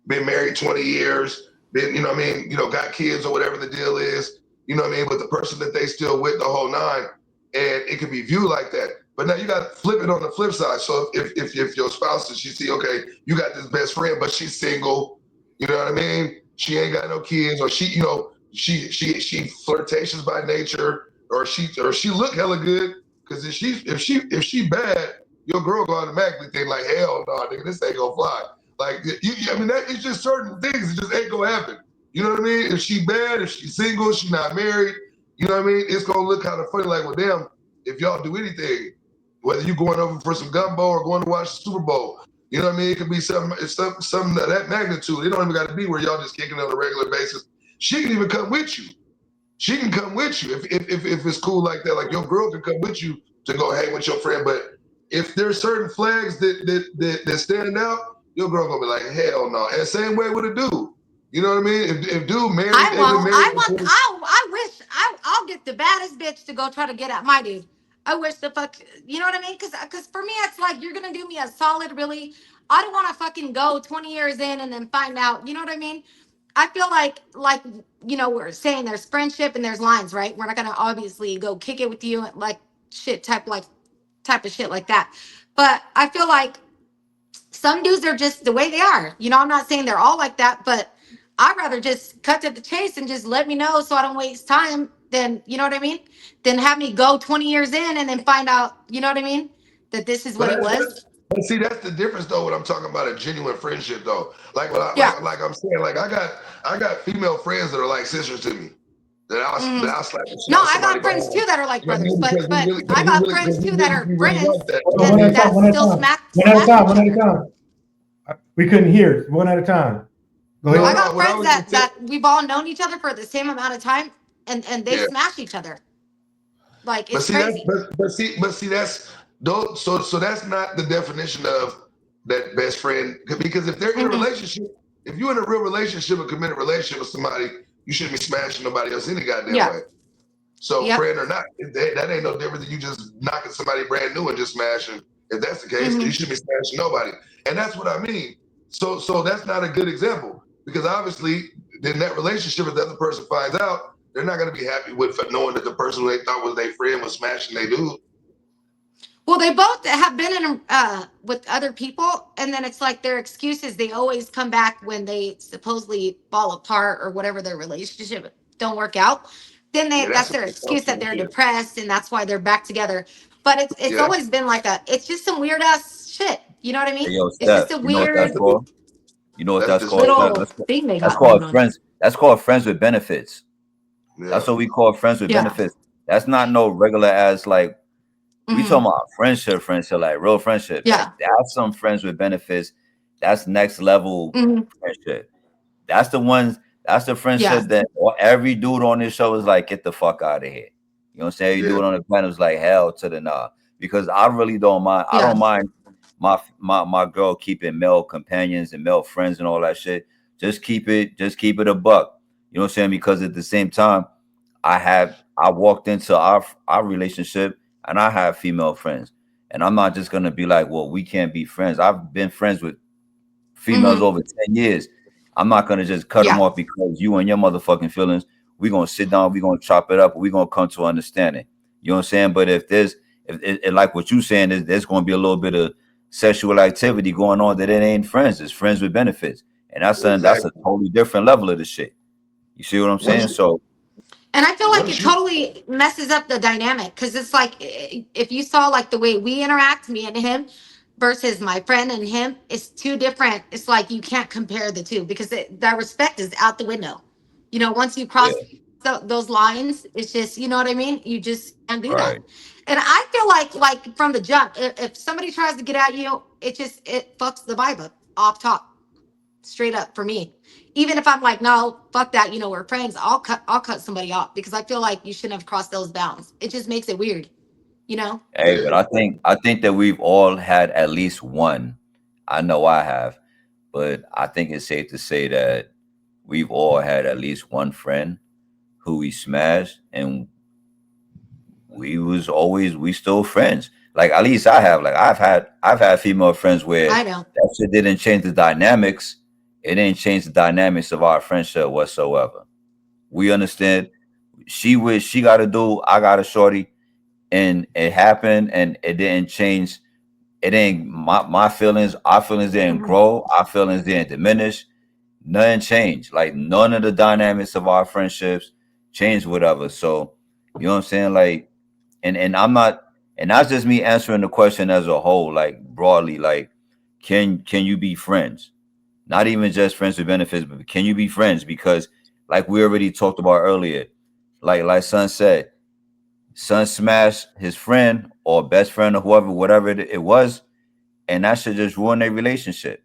B: Been married 20 years, got kids or whatever the deal is, you know what I mean? But the person that they still with the whole nine, and it can be viewed like that. But now you got to flip it on the flip side. So if your spouse and she see, okay, you got this best friend, but she's single, you know what I mean? She ain't got no kids, or she flirtatious by nature, or she look hella good. Because if she bad, your girl go automatically think like, hell no, nigga, this ain't gonna fly. Like, it's just certain things. It just ain't gonna happen. You know what I mean? If she bad, if she's single, she not married, you know what I mean? It's gonna look kind of funny. Like, well, damn, if y'all do anything, whether you going over for some gumbo or going to watch the Super Bowl, you know what I mean? It could be something of that magnitude. It don't even got to be where y'all just kicking on a regular basis. She can even come with you. She can come with you if it's cool like that. Like your girl can come with you to go hang with your friend. But if there's certain flags that stand out, your girl gonna be like, hell no. And same way with a dude. You know what I mean? If dude married,
D: I'll get the baddest bitch to go try to get at my dude. I wish the fuck, you know what I mean? Because for me, it's like, you're gonna do me a solid, really. I don't want to fucking go 20 years in and then find out. You know what I mean? I feel like we're saying there's friendship and there's lines, right? We're not gonna obviously go kick it with you like type of shit like that. But I feel like some dudes are just the way they are. I'm not saying they're all like that, but I'd rather just cut to the chase and just let me know so I don't waste time than, you know what I mean? Than have me go 20 years in and then find out, you know what I mean? That this is what it was.
B: But see, that's the difference though when I'm talking about a genuine friendship though. Like I'm saying, like I got female friends that are like sisters to me. That I'll slap.
D: No, I got friends too that are like brothers, but I got friends too that are friends that still smash
A: One at a time. We couldn't hear. One at a time. Go ahead.
D: I got friends that we've all known each other for the same amount of time, and they smash each other. Like, it's crazy.
B: But see, that's those. So that's not the definition of that best friend. Because if they're in a relationship, if you're in a real relationship, a committed relationship with somebody, you shouldn't be smashing nobody else any goddamn way. So friend or not, that ain't no different than you just knocking somebody brand new and just smashing. If that's the case, you shouldn't be smashing nobody. And that's what I mean. So that's not a good example because obviously in that relationship, if the other person finds out, they're not going to be happy with knowing that the person who they thought was their friend was smashing their dude.
D: Well, they both have been in with other people, and then it's like their excuses. They always come back when they supposedly fall apart or whatever their relationship don't work out. Then that's their excuse that they're depressed, and that's why they're back together. But it's always been like it's just some weird ass shit. You know what I mean?
E: Hey, yo,
D: it's just a weird.
E: You know what that's called?
D: Little thing they got.
E: That's called friends. That's called friends with benefits. Yeah. That's what we call friends with benefits. That's not no regular ass like. We talking about friendship, like real friendship.
D: Yeah,
E: that's some friends with benefits. That's next level friendship. That's the ones. That's the friendship that every dude on this show is like, get the fuck out of here. You know what I'm saying? You do it on the planet is like hell to the nah. Because I really don't mind. I don't mind my girl keeping male companions and male friends and all that shit. Just keep it a buck. You know what I'm saying? Because at the same time, I walked into our relationship and I have female friends. And I'm not just gonna be like, well, we can't be friends. I've been friends with females over 10 years. I'm not gonna just cut them off because you and your motherfucking feelings. We're gonna sit down, we're gonna chop it up, we're gonna come to understanding. You know what I'm saying? But if like what you're saying, there's gonna be a little bit of sexual activity going on that it ain't friends, it's friends with benefits. and that's a totally different level of the shit. You see what I'm saying? So,
D: and I feel like it totally messes up the dynamic because it's like if you saw like the way we interact, me and him, versus my friend and him, it's two different. It's like you can't compare the two because that respect is out the window. You know, once you cross those lines, it's just, you know what I mean? You just can't do that. And I feel like from the jump, if somebody tries to get at you, it fucks the vibe up off top, straight up for me. Even if I'm like, no, fuck that, you know, we're friends, I'll cut somebody off because I feel like you shouldn't have crossed those bounds. It just makes it weird, you know?
E: Hey, but I think that we've all had at least one. I know I have, but I think it's safe to say that we've all had at least one friend who we smashed, and we still friends. Like at least I have. Like I've had female friends where
D: I know
E: that shit didn't change the dynamics. It didn't change the dynamics of our friendship whatsoever. We understand. She got a dude, I got a shorty, and it happened, and it didn't change. It ain't my feelings. Our feelings didn't grow. Our feelings didn't diminish. Nothing changed. Like none of the dynamics of our friendships changed, whatever. So you know what I'm saying? Like, and I'm not, and that's just me answering the question as a whole, like broadly. Like, can you be friends? Not even just friends with benefits, but can you be friends? Because like we already talked about earlier, like Son said, Son smashed his friend or best friend or whoever, whatever it was, and that should just ruin their relationship.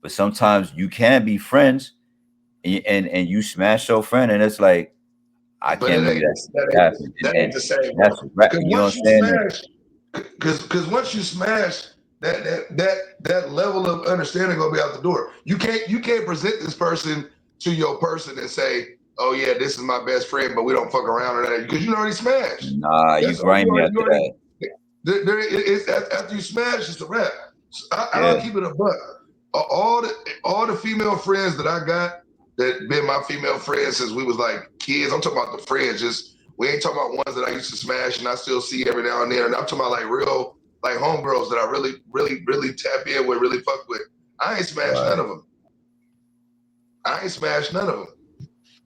E: But sometimes you can be friends and you smash your friend, and it's like, I can't believe
B: that ain't the same.
E: That's right.
B: Because
E: You know what I'm saying?
B: Because once you smash, that level of understanding gonna be out the door. You can't present this person to your person and say, oh yeah, this is my best friend, but we don't fuck around or that, because you already smashed.
E: Nah, you grimy after that.
B: It's after you smash, it's a wrap. I'll keep it a buck. All the female friends that I got that been my female friends since we was like kids. I'm talking about the friends. Just we ain't talking about ones that I used to smash and I still see every now and then. And I'm talking about like real like homegirls that I really, really, really tap in with, really fuck with. I ain't smashed none of them.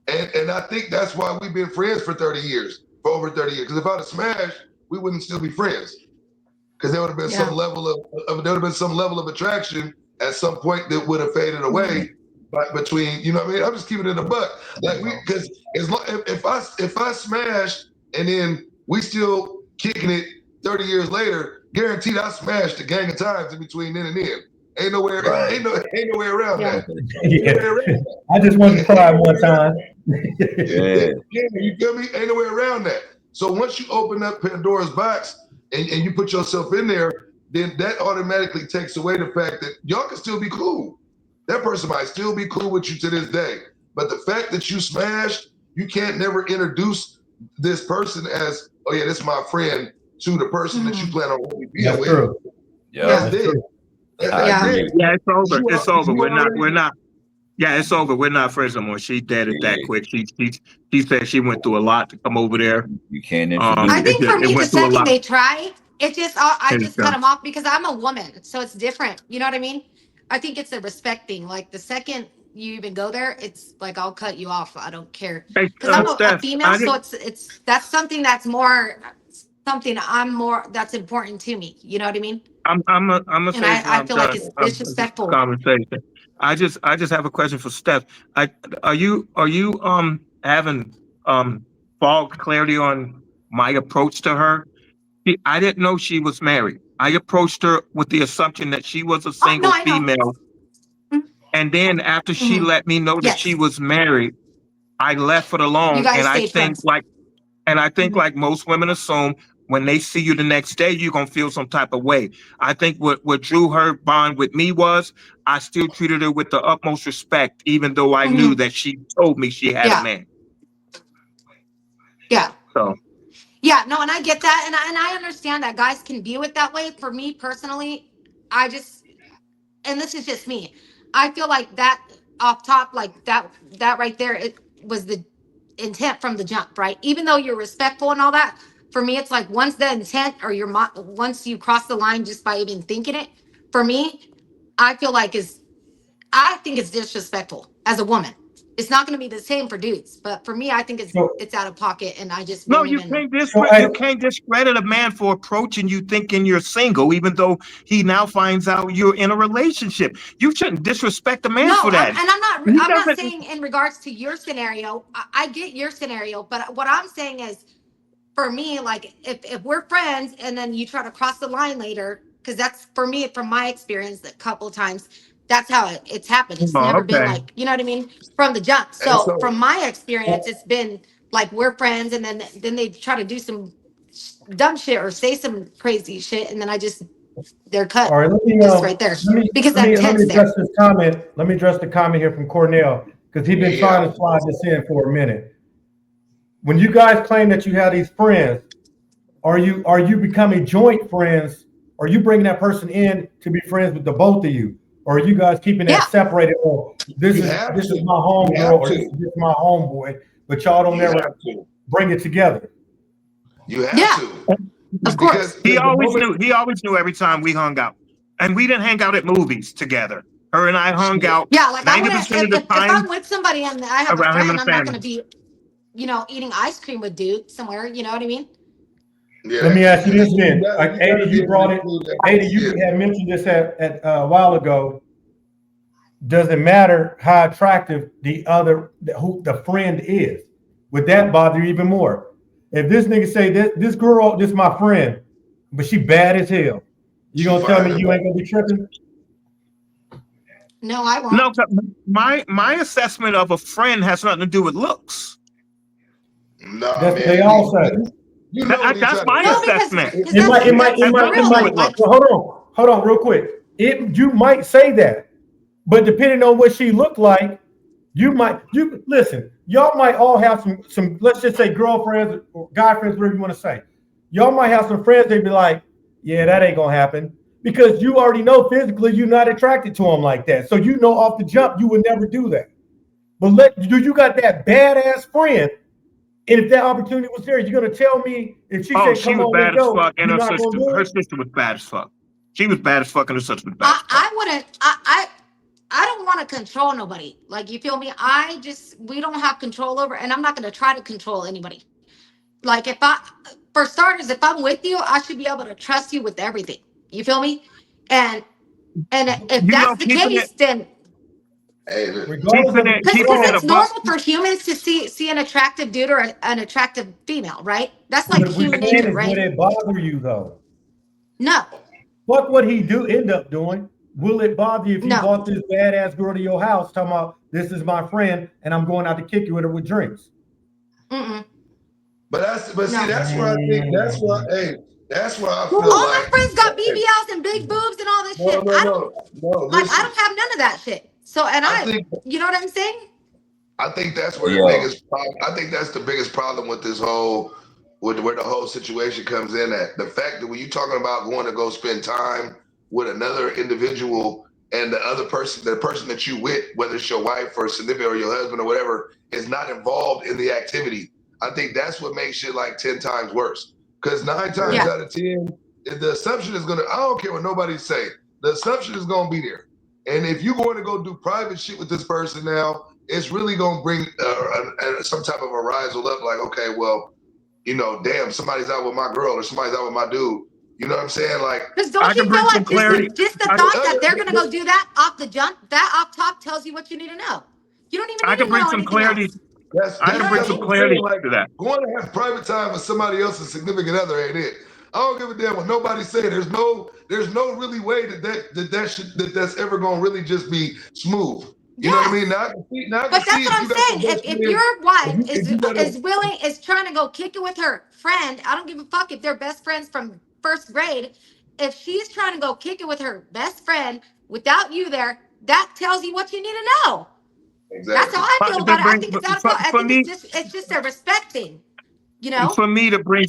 B: And I think that's why we've been friends for 30 years, for over 30 years. Because if I'd have smashed, we wouldn't still be friends. Because there would have been some level of attraction at some point that would have faded away. But between, you know what I mean? I'm just keeping it in a buck. Like because as long if I smash and then we still kicking it 30 years later, guaranteed I smashed a gang of times in between then and then. Ain't no way around that.
A: I just wanted to cry one time.
B: You feel me? Ain't no way around that. So once you open up Pandora's box and you put yourself in there, then that automatically takes away the fact that y'all can still be cool. That person might still be cool with you to this day. But the fact that you smashed, you can't never introduce this person as, oh yeah, this is my friend, to the person that you plan on being with.
A: True.
B: That's it.
C: Yeah, it's over. It's over. We're not. Yeah, it's over. We're not friends no more. She dead it that quick. She said she went through a lot to come over there.
E: You can't introduce.
D: I think for me, the second they try, it just I just cut them off because I'm a woman, so it's different. You know what I mean? I think it's a respect thing. Like the second you even go there, it's like I'll cut you off. I don't care because I'm a female, so it's that's something that's more something that's important to me. You know what I mean?
C: I'm a
D: and I feel like it's disrespectful.
C: Conversation. I just have a question for Steph. Are you having false clarity on my approach to her? I didn't know she was married. I approached her with the assumption that she was a single female. And then after she let me know that she was married, I left it alone. And I think like most women assume, when they see you the next day, you're going to feel some type of way. I think what drew her bond with me was I still treated her with the utmost respect, even though I knew that she told me she had a man.
D: Yeah.
C: So.
D: Yeah, no, and I get that. And I understand that guys can view it that way. For me personally, and this is just me, I feel like that off top, like that right there, it was the intent from the jump, right? Even though you're respectful and all that, for me, it's like once the intent or once you cross the line just by even thinking it, for me, I feel like I think it's disrespectful as a woman. It's not going to be the same for dudes, but for me, I think it's out of pocket, and I just
C: No,
D: won't
C: you
D: even.
C: can't discredit. You can't discredit a man for approaching you thinking you're single, even though he now finds out you're in a relationship. You shouldn't disrespect a man for that.
D: I'm not saying in regards to your scenario. I get your scenario, but what I'm saying is, for me, like if we're friends and then you try to cross the line later, because that's for me, from my experience, a couple of times, that's how it's happened. It's never been like, you know what I mean, from the jump. So from my experience, it's been like we're friends, and then they try to do some dumb shit or say some crazy shit, and then they're cut.
A: All right, let me
D: just right there, because
A: let me
D: intent's there.
A: address this comment. Let me address the comment here from Cornell, because he's been trying to slide this in for a minute. When you guys claim that you have these friends, are you becoming joint friends? Are you bringing that person in to be friends with the both of you? Or are you guys keeping that separated? Oh, this is my homegirl, or this is my homeboy, but y'all don't ever bring it together.
B: You have to.
D: Of course.
C: He always knew every time we hung out. And we didn't hang out at movies together. Her and I hung out.
D: Yeah, like
C: 90% of the time.
D: If I'm with somebody and I have a friend, I'm not going to be, eating ice cream with dude somewhere. You know what I mean?
B: Yeah.
A: Let me ask you this then. Like, Ada, you brought it. Ada, you had mentioned this at a while ago. Does it matter how attractive the friend is? Would that bother you even more? If this nigga say this girl, this is my friend, but she bad as hell, you gonna tell me you ain't gonna be tripping?
D: No, I won't.
C: No, my assessment of a friend has nothing to do with looks.
B: No,
A: that's what they all say.
C: That's my assessment.
A: It might. Well, hold on, real quick. You might say that, but depending on what she looked like, listen. Y'all might all have some. Let's just say girlfriends or guy friends, whatever you want to say. Y'all might have some friends. They'd be like, "Yeah, that ain't gonna happen," because you already know physically you're not attracted to them like that. So you know off the jump you would never do that. But you got that badass friend. And if that opportunity was there, you're gonna tell me if she said, "Come on, let's go,"
C: and her sister was bad as fuck. She was bad as fuck, and her sister was bad.
D: I wouldn't. I don't want to control nobody. Like, you feel me? We don't have control over, and I'm not gonna try to control anybody. Like, for starters, if I'm with you, I should be able to trust you with everything. You feel me? And if that's the case, then. Because it's normal for humans to see an attractive dude or an attractive female, right? That's like human nature, right?
A: Would it bother you though?
D: No.
A: What would he end up doing? Will it bother you if you brought this badass girl to your house talking about this is my friend and I'm going out to kick you with her with drinks?
D: Mm-mm.
B: That's where I think that's why I feel
D: all my friends got BBLs and big boobs and all this shit. I don't have none of that shit. So, and I think, you know what I'm saying?
B: I think that's where the biggest problem. I think that's the biggest problem with this whole, where the whole situation comes in at. The fact that when you're talking about going to go spend time with another individual and the other person, the person that you with, whether it's your wife or significant or your husband or whatever, is not involved in the activity. I think that's what makes shit like 10 times worse. Because 9 times out of 10, the assumption is I don't care what nobody's saying. The assumption is gonna be there. And if you're going to go do private shit with this person now, it's really going to bring some type of arousal up. Like, okay, well, damn, somebody's out with my girl or somebody's out with my dude. You know what I'm saying? Like,
D: because don't you feel like just the thought that they're going to go do that off the jump, that off top tells you what you need to know. You don't even need to know anything else.
C: I can bring some clarity to that.
B: Going to have private time with somebody else's significant other ain't it. I don't give a damn what nobody say. There's no really way that's ever gonna really just be smooth. You know what I mean? But
D: that's what I'm saying. If your wife is trying to go kick it with her friend, I don't give a fuck if they're best friends from first grade. If she's trying to go kick it with her best friend without you there, that tells you what you need to know. Exactly. That's how I feel about it. I think it's out of I think it's just a respect thing.
C: For me to bring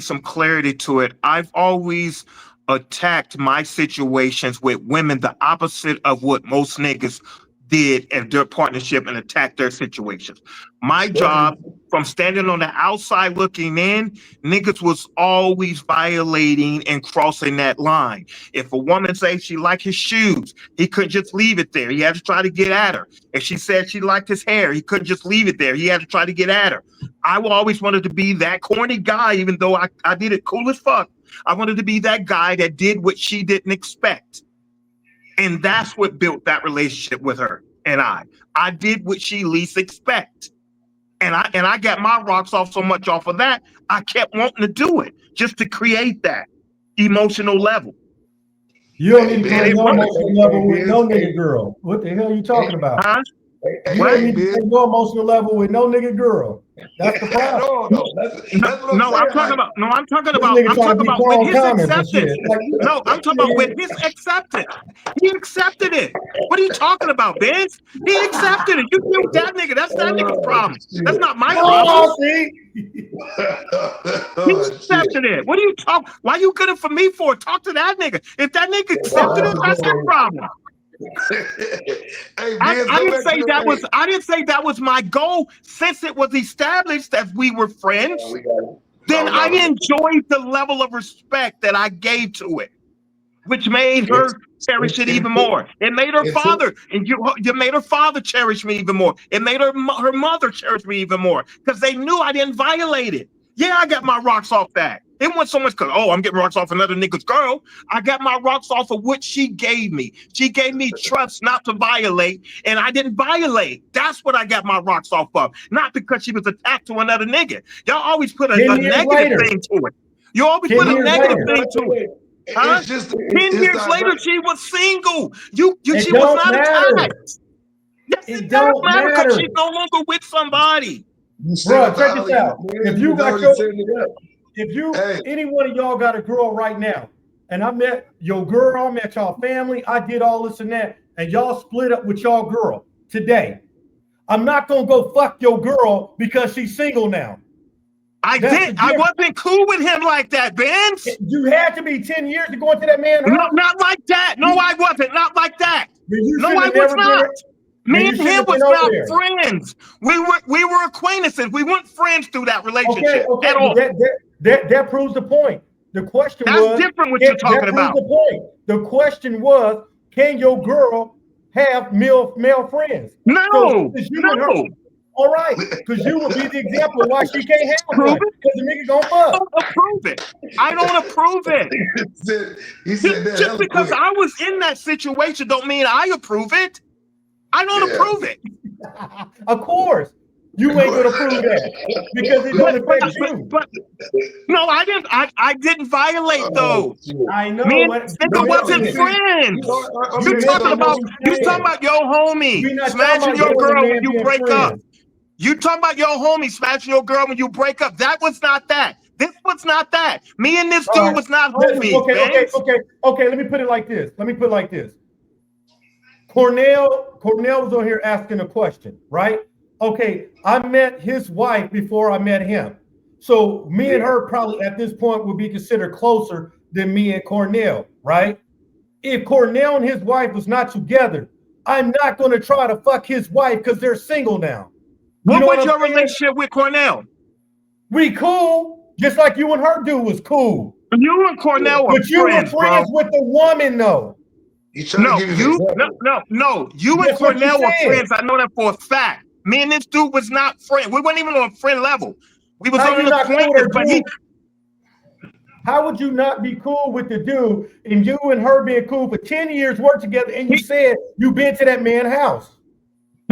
C: some clarity to it, I've always attacked my situations with women the opposite of what most niggas did in their partnership and attacked their situations. My job, from standing on the outside looking in, niggas was always violating and crossing that line. If a woman says she liked his shoes, he couldn't just leave it there. He had to try to get at her. If she said she liked his hair, he couldn't just leave it there. He had to try to get at her. I always wanted to be that corny guy, even though I did it cool as fuck. I wanted to be that guy that did what she didn't expect. And that's what built that relationship with her and I. I did what she least expect. And I got my rocks off so much off of that, I kept wanting to do it just to create that emotional level.
A: You don't need to go no emotional level with no nigga girl. What the hell are you talking about?
C: Huh?
A: You don't need to take no emotional level with no nigga girl. That's the problem.
C: I'm talking about with his acceptance. No, I'm talking about with his acceptance. He accepted it. What are you talking about, Vince? He accepted it. You killed that nigga. That's that nigga's problem. That's not my problem. He accepted it. What are you talking? Why you good for me for? Talk to that nigga. If that nigga accepted it, that's your problem. I didn't say that was my goal. Since it was established that we were friends, then I enjoyed the level of respect that I gave to it, which made her cherish it even more. It made her father, and you made her father cherish me even more. It made her mother cherish me even more because they knew I didn't violate it. Yeah, I got my rocks off that. It wasn't so much because, I'm getting rocks off another nigga's girl. I got my rocks off of what she gave me. She gave me trust not to violate, and I didn't violate. That's what I got my rocks off of. Not because she was attached to another nigga. Y'all always put a negative thing to it. You always put a negative thing to it. Huh? 10 years later, she was single. She was not attached. Yes, it does matter because she's no longer with somebody.
A: Bro, check this out. If any one of y'all got a girl right now, and I met your girl, I met y'all family, I did all this and that, and y'all split up with y'all girl today, I'm not gonna go fuck your girl because she's single now. I wasn't cool with him like that, Vince. You had to be 10 years to go into that man's house. No, not like that. No, I wasn't. Not like that. No, I was not. Me and him was not friends. We were acquaintances. We weren't friends through that relationship at all. That proves the point. The question was different what you're talking about. The point. The question was, can your girl have male friends? No. All right, because you would be the example of why she can't have one. Because the nigga gonna fuck. I don't approve it. I don't approve it. He said that. Just because I was in that situation don't mean I approve it. I don't approve it. Of course. You ain't gonna prove that because it don't affect you. But no, I didn't. I didn't violate those. I know. Me and nigga wasn't friends. You talking about your homie smashing your girl when you break up. You talking about your homie smashing your girl when you break up. That was not that. This was not that. Me and this dude was not homies. Okay. Let me put it like this. Cornell was on here asking a question, right? Okay, I met his wife before I met him. So me and her probably at this point would be considered closer than me and Cornell, right? If Cornell and his wife was not together, I'm not going to try to fuck his wife because they're single now. What was your relationship with Cornell? We cool, just like you and her dude was cool. You and Cornell were friends, but you were friends with the woman, though. No, you and Cornell were friends. I know that for a fact. Me and this dude was not friends. We weren't even on a friend level. We was on an acquaintance, but how would you not be cool with the dude and you and her being cool for 10 years, work together, and you said you been to that man's house?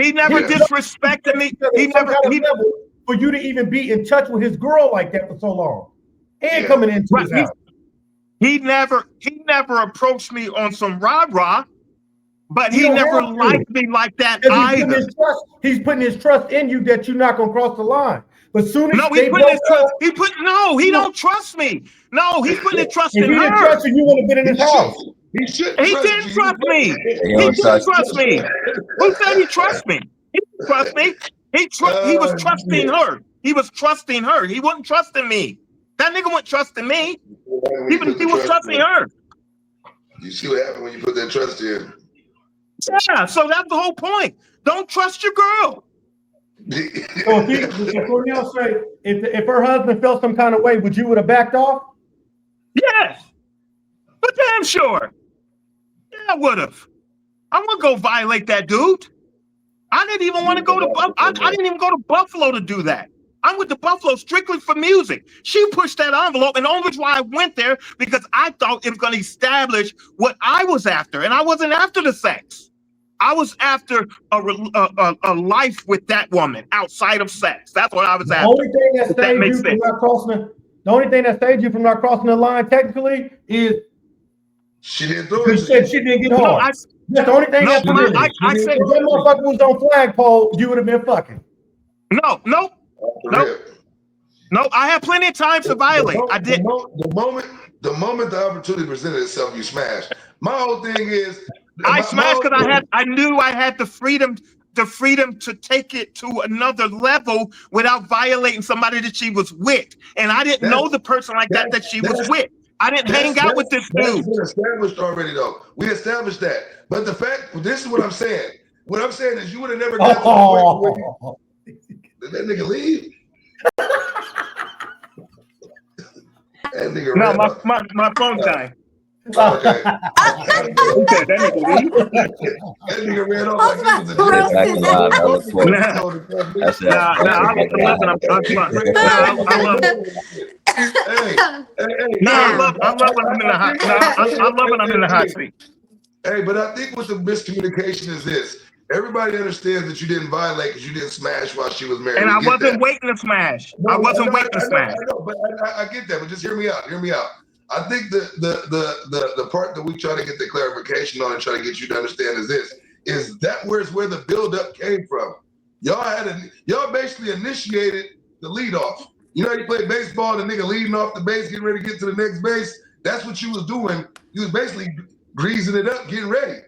A: He never disrespected me. For you to even be in touch with his girl like that for so long and coming into his house. He never approached me on some rah-rah, but he never liked me like that either. He's putting his trust in you that you're not gonna cross the line. But soon as he don't trust me. No, he's putting his trust in her. If he didn't trust you, you would have been in his house. He didn't trust me. He didn't trust me. Who said he trusts me? He didn't trust me. He was trusting her. He was trusting her. He wasn't trusting me. That nigga wasn't trusting me. He was trusting her.
B: You see what happened when you put that trust in?
C: Yeah, so that's the whole point. Don't trust your girl.
A: So if Cornell say if her husband felt some kind of way, would you have backed off?
C: Yes, but damn sure. Yeah, I would have. I wouldn't go violate that dude. I didn't even want to go to I didn't even go to Buffalo to do that. I went to Buffalo strictly for music. She pushed that envelope, and the only reason why I went there because I thought it was going to establish what I was after, and I wasn't after the sex. I was after a life with that woman outside of sex. That's what I was after.
A: The only thing that saved you from not crossing the only thing that saved you from not crossing the line technically is
B: she didn't do
A: it. Said she didn't get hard.
C: No,
A: that's the only thing that
C: I said
A: if that motherfucker was on flagpole, you would have been fucking.
C: No. I had plenty of time to violate. I did.
B: The moment the opportunity presented itself, you smashed. My whole thing is
C: I smashed because I knew I had the freedom to take it to another level without violating somebody that she was with. And I didn't know the person like that she was with. I didn't hang out with this dude.
B: That's been established already, though. We established that. But the fact, this is what I'm saying. What I'm saying is you would have never got to the point where did that nigga leave? That nigga
C: no, my phone died.
B: Okay.
C: That
B: nigga ran off like he was
C: I love when I'm in the hot. I love when I'm in the hot seat.
B: Hey, but I think what the miscommunication is this. Everybody understands that you didn't violate because you didn't smash while she was married.
C: And I wasn't waiting to smash. I wasn't waiting to smash.
B: I know, but I get that. But just hear me out. Hear me out. I think the part that we try to get the clarification on and try to get you to understand is this: is that where the buildup came from? Y'all basically initiated the leadoff. You know, you play baseball, the nigga leading off the base, getting ready to get to the next base. That's what you was doing. You was basically greasing it up, getting ready.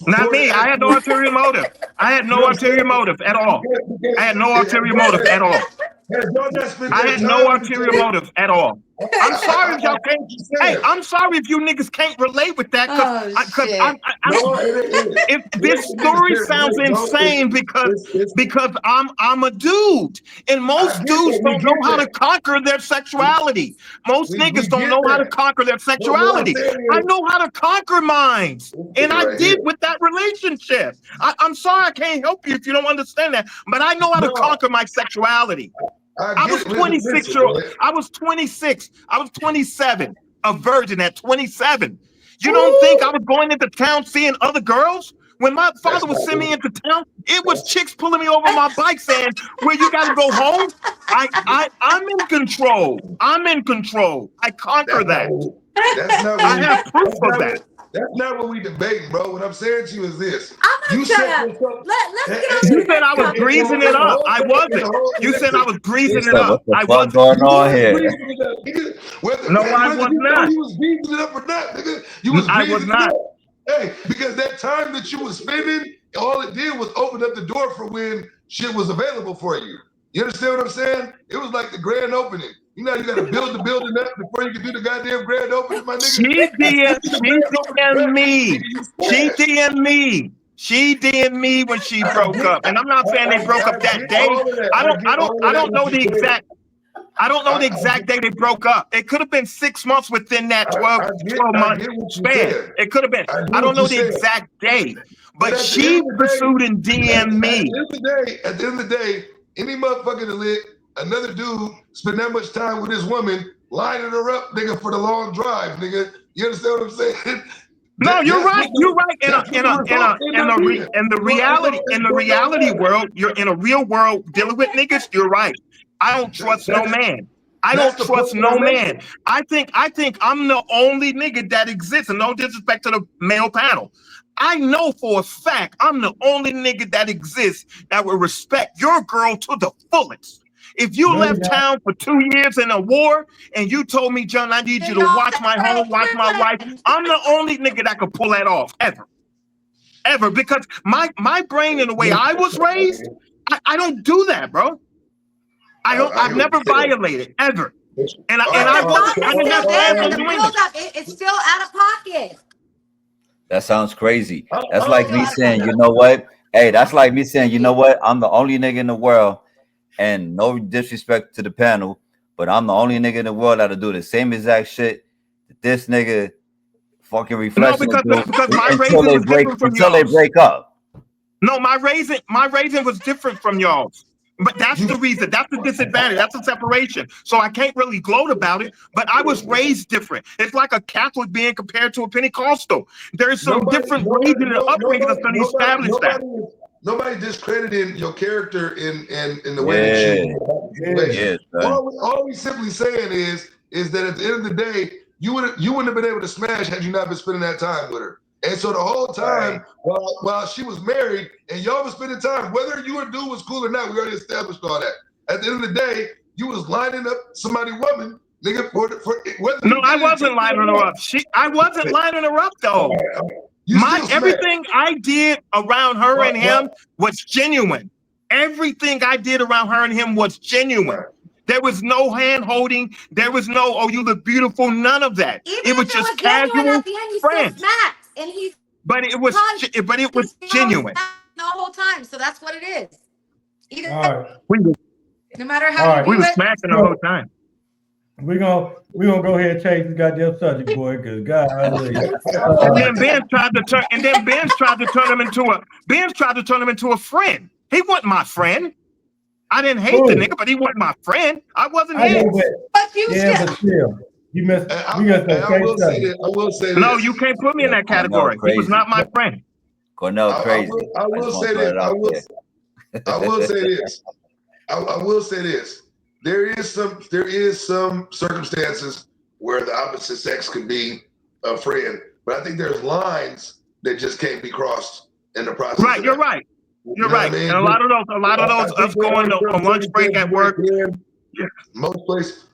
C: Not me. I had no ulterior motive. I had no ulterior motive at all. I had no ulterior motive at all. I had no ulterior motive at all. I'm sorry if y'all can't. Hey, I'm sorry if you niggas can't relate with that because if this story sounds insane because I'm a dude and most dudes don't know how to conquer their sexuality. Most niggas don't know how to conquer their sexuality. I know how to conquer mine, and I did with that relationship. I'm sorry I can't help you if you don't understand that, but I know how to conquer my sexuality. I was 26 years old. I was 26. I was 27. A virgin at 27. You don't think I was going into town seeing other girls? When my father was sending me into town, it was chicks pulling me over my bike saying, "Well, you got to go home." I'm in control. I'm in control. I conquer that. I have proof of that.
B: That's not what we debating, bro. What I'm saying to you is this.
D: I'm gonna shut up. Let's get on.
C: You said I was greasing it up. I wasn't. You said I was greasing it up. I wasn't.
E: What's going on here?
C: No, I was not.
B: You was greasing it up or not, nigga? You was
C: I was not.
B: Hey, because that time that you was spending, all it did was open up the door for when shit was available for you. You understand what I'm saying? It was like the grand opening. You know, you got to build the building up before you can do the goddamn grand opening, my nigga.
C: She DM'd me. She DM'd me when she broke up. And I'm not saying they broke up that day. I don't know the exact. I don't know the exact day they broke up. It could have been 6 months within that 12 month span. It could have been. I don't know the exact day. But she pursued and DM'd me.
B: At the end of the day, any motherfucker that let another dude spend that much time with his woman, lining her up, nigga, for the long drive, nigga. You understand what I'm saying?
C: No, you're right. You're right. In the reality world, you're in a real world dealing with niggas. You're right. I don't trust no man. I don't trust no man. I think I'm the only nigga that exists, and no disrespect to the male panel. I know for a fact I'm the only nigga that exists that will respect your girl to the fullest. If you left town for 2 years in a war and you told me, John, I need you to watch my home, watch my wife, I'm the only nigga that could pull that off ever. Ever. Because my brain and the way I was raised, I don't do that, bro. I've never violated ever. And I didn't have plans on doing it.
D: It's still out of pocket.
E: That sounds crazy.
B: I
E: That's
B: don't
E: like me
B: know.
E: saying, you know what? Hey, that's like me saying, you know what? I'm the only nigga in the world, and no disrespect to the panel, but I'm the only nigga in the world that'll do the same exact shit that this nigga fucking
C: No,
E: Reflection will do
C: because my
E: until
C: raising
E: they
C: was
E: break
C: different from
E: until they
C: y'all's.
E: break up.
C: No, my raising was different from y'all's. But that's the reason. That's the disadvantage. That's the separation. So I can't really gloat about it. But I was raised different. It's like a Catholic being compared to a Pentecostal. There's some different raising and upbringing that's going to establish that.
B: Nobody discrediting your character in the way that you
E: Yeah, son.
B: all we simply saying is that at the end of the day, you wouldn't have been able to smash had you not been spending that time with her. And so the whole time while she was married and y'all was spending time, whether you and dude was cool or not, we already established all that. At the end of the day, you was lining up somebody's woman, nigga, for whether
C: No, I wasn't lining her up. I wasn't lining her up though. Everything I did around her and him was genuine. Everything I did around her and him was genuine. There was no hand holding. There was no, oh, you look beautiful. None of that.
D: Even
C: it was
D: if
C: just
D: genuine,
C: casual
D: at the end, he
C: friends.
D: still smacks, and he's
C: But it was genuine.
D: the whole time. So that's what it is. Either no matter
A: All
D: how
A: right.
C: We
D: you
C: were
D: do it.
C: smacking the whole time.
A: We're gonna go ahead and change the goddamn subject, boy, because God,
C: And then Ben tried to turn him into a friend. He wasn't my friend. I didn't hate the nigga, but he wasn't my friend. I wasn't his.
D: But you
A: still, you missed.
B: I will say this.
C: No, you can't put me in that category. He was not my friend.
E: Cornell crazy.
B: I will say this. I will say this. There is some circumstances where the opposite sex could be a friend, but I think there's lines that just can't be crossed in the process.
C: Right, you're right. You're right. I mean? And a lot of those us going on lunch break at work. Yeah.
B: Most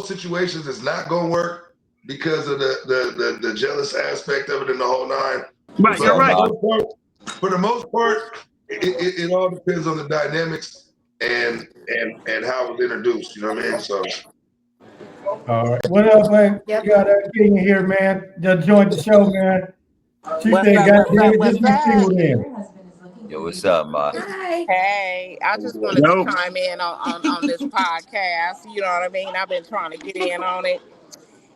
B: situations it's not gonna work because of the jealous aspect of it and the whole nine.
C: Right, you're right.
B: For the most part, it all depends on the dynamics and how it was introduced. You know what I mean? So.
A: All right. What up, man?
D: Yep.
A: You got that king here, man. Just joined the show, man. She said, "God, just be single in."
E: Yo, what's up, ma?
D: Hi.
F: Hey, I just wanted to chime in on this podcast. You know what I mean? I've been trying to get in on it.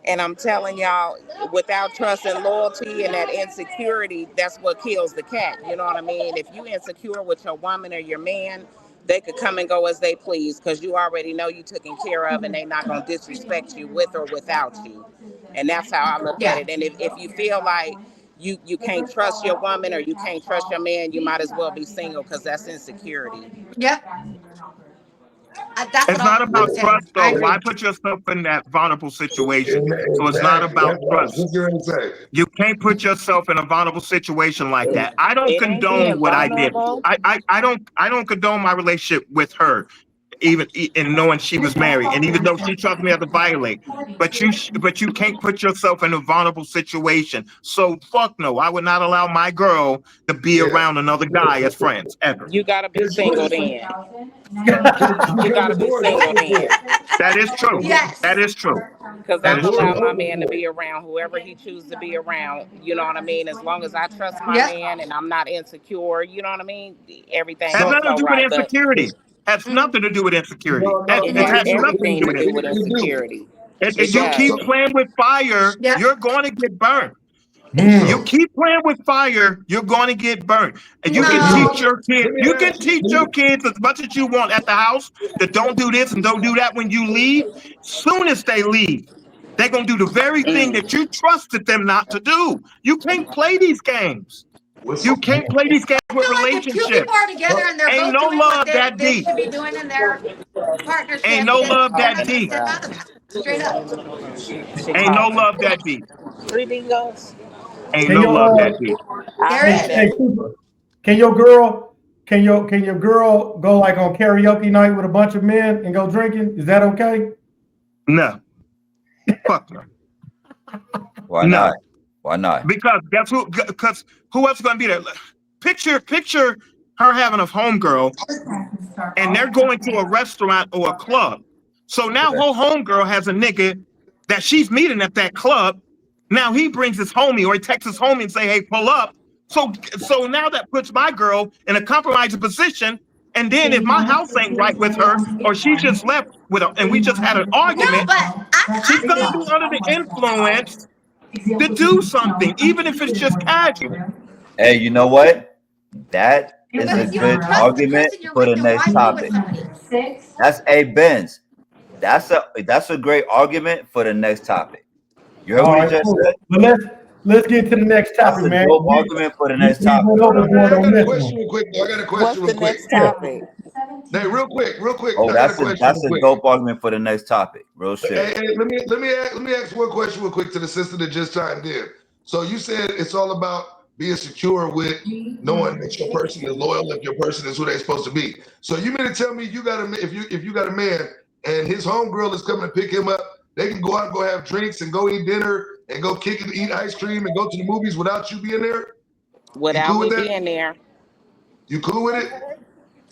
F: And I'm telling y'all, without trust and loyalty and that insecurity, that's what kills the cat. You know what I mean? If you insecure with your woman or your man, they could come and go as they please because you already know you taken care of and they're not going to disrespect you with or without you. And that's how I look at it. And if you feel like you can't trust your woman or you can't trust your man, you might as well be single because that's insecurity.
D: Yep.
C: It's not about trust, though. Why put yourself in that vulnerable situation? So it's not about trust. You can't put yourself in a vulnerable situation like that. I don't condone what I did. I don't condone my relationship with her, even in knowing she was married, and even though she trusted me to violate. But you can't put yourself in a vulnerable situation. So fuck no, I would not allow my girl to be around another guy as friends ever.
F: You gotta be single then. You gotta be single then.
C: That is true.
D: Yes.
C: That is true.
F: Because I allow my man to be around whoever he chooses to be around. You know what I mean? As long as I trust my man and I'm not insecure, you know what I mean? Everything
C: has nothing to do with insecurity. Has nothing to do with insecurity. It has nothing to do with
F: insecurity.
C: If you keep playing with fire, you're going to get burned. You keep playing with fire, you're going to get burnt. And you can teach your kids. You can teach your kids as much as you want at the house that don't do this and don't do that when you leave. Soon as they leave, they're going to do the very thing that you trusted them not to do. You can't play these games. You can't play these games with relationships.
D: Two people are together and they're
C: Ain't
D: both
C: no
D: doing
C: love
D: what
C: that
D: they
C: deep.
D: should be doing in their partnership.
C: Ain't no love that deep.
D: Straight up.
C: Ain't no love that deep.
F: 3D goes.
C: Ain't no love that deep.
A: Can your girl go like on karaoke night with a bunch of men and go drinking? Is that okay?
C: No. Fuck no.
E: Why not? Why not?
C: Because guess who? Because who else is gonna be there? Picture her having a homegirl, and they're going to a restaurant or a club. So now her homegirl has a nigga that she's meeting at that club, Now he brings his homie or he texts his homie and say, hey, pull up. So now that puts my girl in a compromising position. And then if my house ain't right with her, or she just left with her, and we just had an
D: No,
C: argument,
D: but
C: she's gonna be under the influence to do something, even if it's just casual.
E: Hey, you know what? That is
D: but
E: a
D: if you don't
E: good
D: trust the
E: argument
D: person you're
E: for the
D: with, then
E: next
D: why be with
E: topic.
D: somebody?
E: That's a Benz. That's a great argument for the next topic. You heard
A: All
E: what he
A: right,
E: just
A: cool.
E: said?
A: But let's get to the next
E: That's
A: topic,
E: a
A: man.
E: dope argument for the next
A: We
E: topic.
A: went overboard
B: I
A: on
B: got a
A: this
B: question
A: one.
B: real quick. I got a
F: What's
B: question
F: the
B: real quick.
F: next topic?
B: Hey, real quick.
E: Oh,
B: I got a question
E: that's
B: real
E: a
B: quick.
E: dope argument for the next topic. Real shit.
B: Hey, let me ask one question real quick to the sister that just chimed in. So you said it's all about being secure with knowing that your person is loyal, if your person is who they're supposed to be. So you mean to tell me you got if you got a man and his homegirl is coming to pick him up, they can go out and go have drinks and go eat dinner and go kick it, eat ice cream and go to the movies without you being there?
F: Without
B: cool
F: me
B: with that?
F: being there,
B: You cool with it?